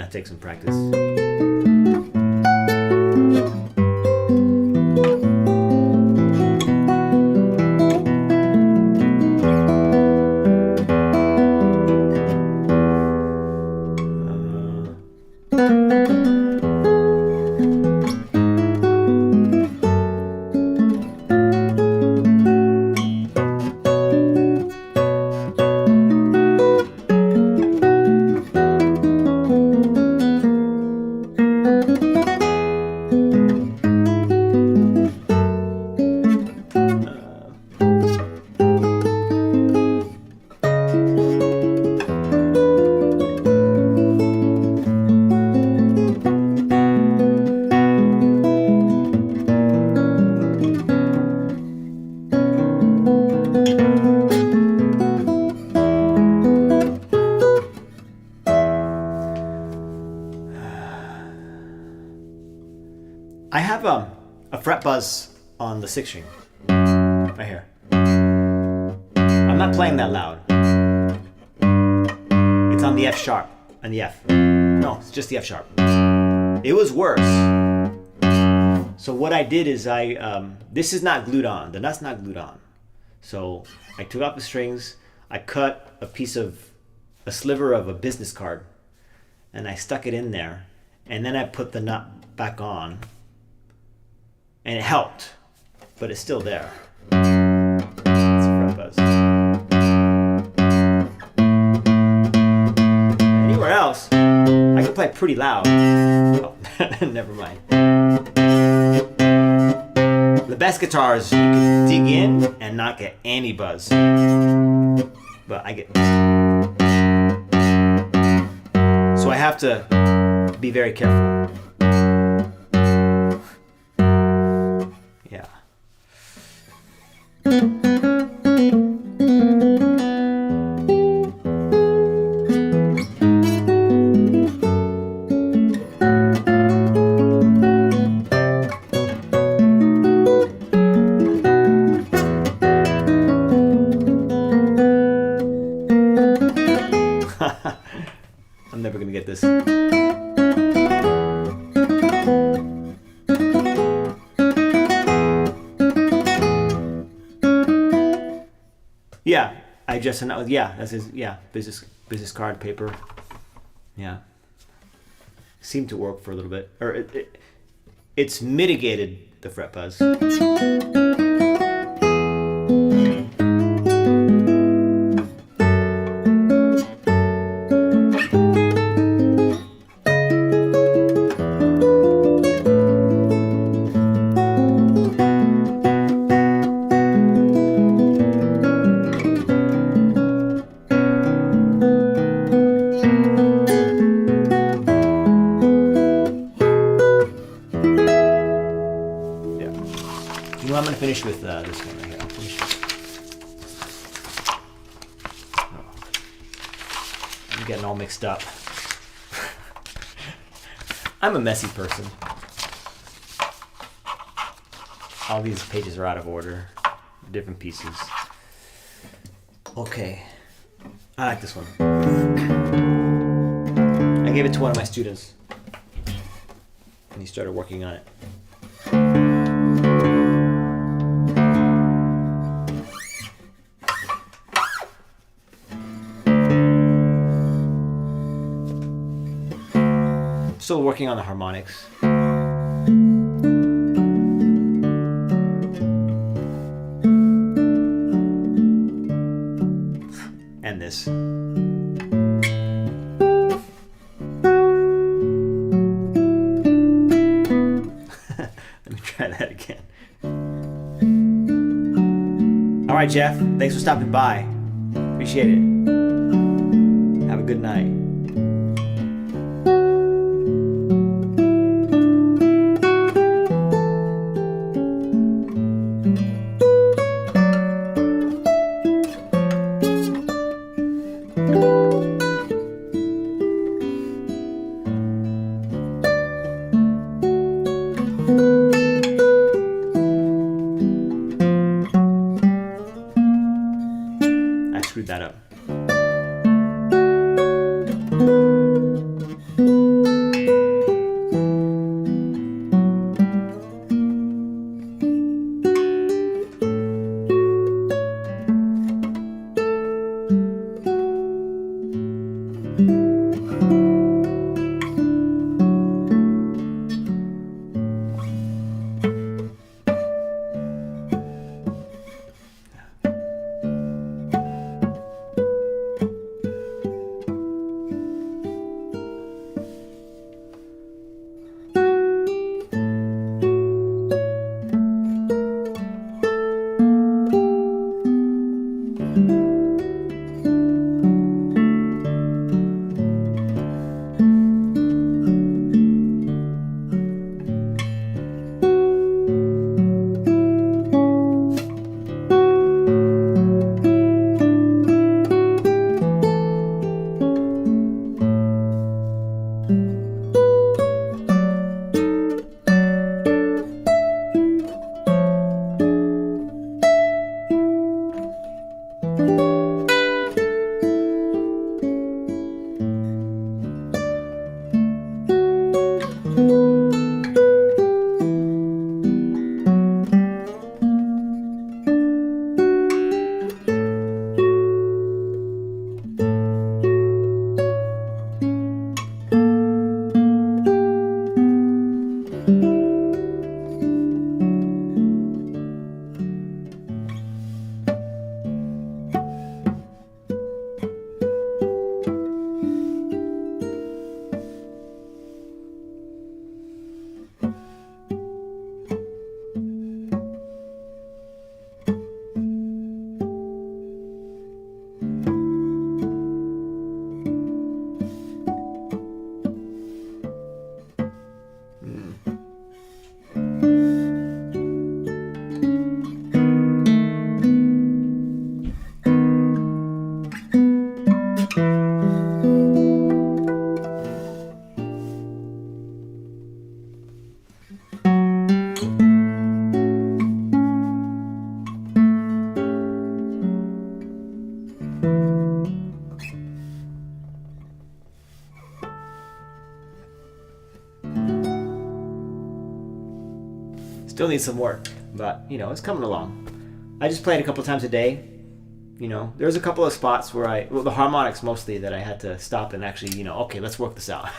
Take some practice. I have a fret buzz on the 6 string, right here. I'm not playing that loud. It's on the F sharp and the F. No, it's just the F sharp. It was worse So what I did is this is not glued on. The nut's not glued on. So I took out the strings. I cut a sliver of a business card, and I stuck it in there, and then I put the nut back on, and it helped, but it's still there. It's a fret buzz. Anywhere else, I can play pretty loud. Oh, never mind. The best guitars, you can dig in and not get any buzz. But I get... So I have to be very careful. Yeah. I'm never gonna get this. Yeah, I just that's his business card paper. Yeah, seemed to work for a little bit, or it's mitigated the fret buzz. I'm going to finish with this one right here. I'll finish with... Oh. I'm getting all mixed up. I'm a messy person. All these pages are out of order. Different pieces. Okay. I like this one. I gave it to one of my students. And he started working on it. Still working on the harmonics. And this. Let me try that again. All right, Jeff. Thanks for stopping by. Appreciate it. Have a good night. I screwed that up. Still needs some work, but you know, it's coming along. I just play it a couple times a day. You know, there's a couple of spots where the harmonics mostly, that I had to stop and actually, you know, okay, let's work this out.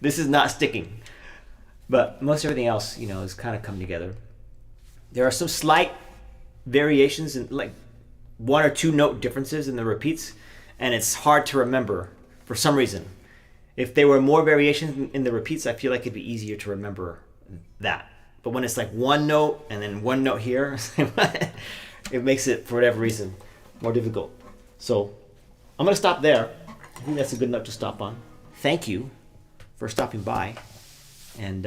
This is not sticking. But most everything else, you know, is kind of come together. There are some slight variations in like 1 or 2 note differences in the repeats, and it's hard to remember for some reason. If there were more variations in the repeats, I feel like it'd be easier to remember that. But when it's like 1 note and then 1 note here, it makes it, for whatever reason, more difficult. So I'm going to stop there. I think that's a good note to stop on. Thank you for stopping by. And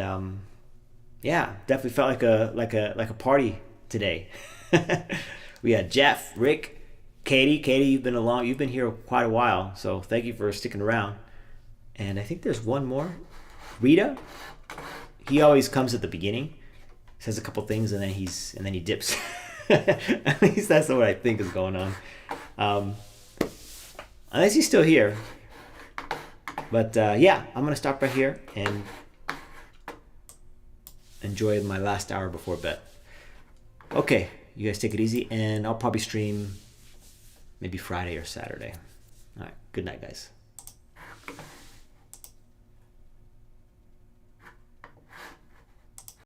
yeah, definitely felt like a party today. We had Jeff, Rick, Katie. Katie, you've been here quite a while, so thank you for sticking around. And I think there's one more. Rita. He always comes at the beginning, says a couple things, and then he dips. At least that's what I think is going on. Unless he's still here. But yeah, I'm gonna stop right here and enjoy my last hour before bed. Okay, you guys take it easy, and I'll probably stream maybe Friday or Saturday. All right, good night, guys.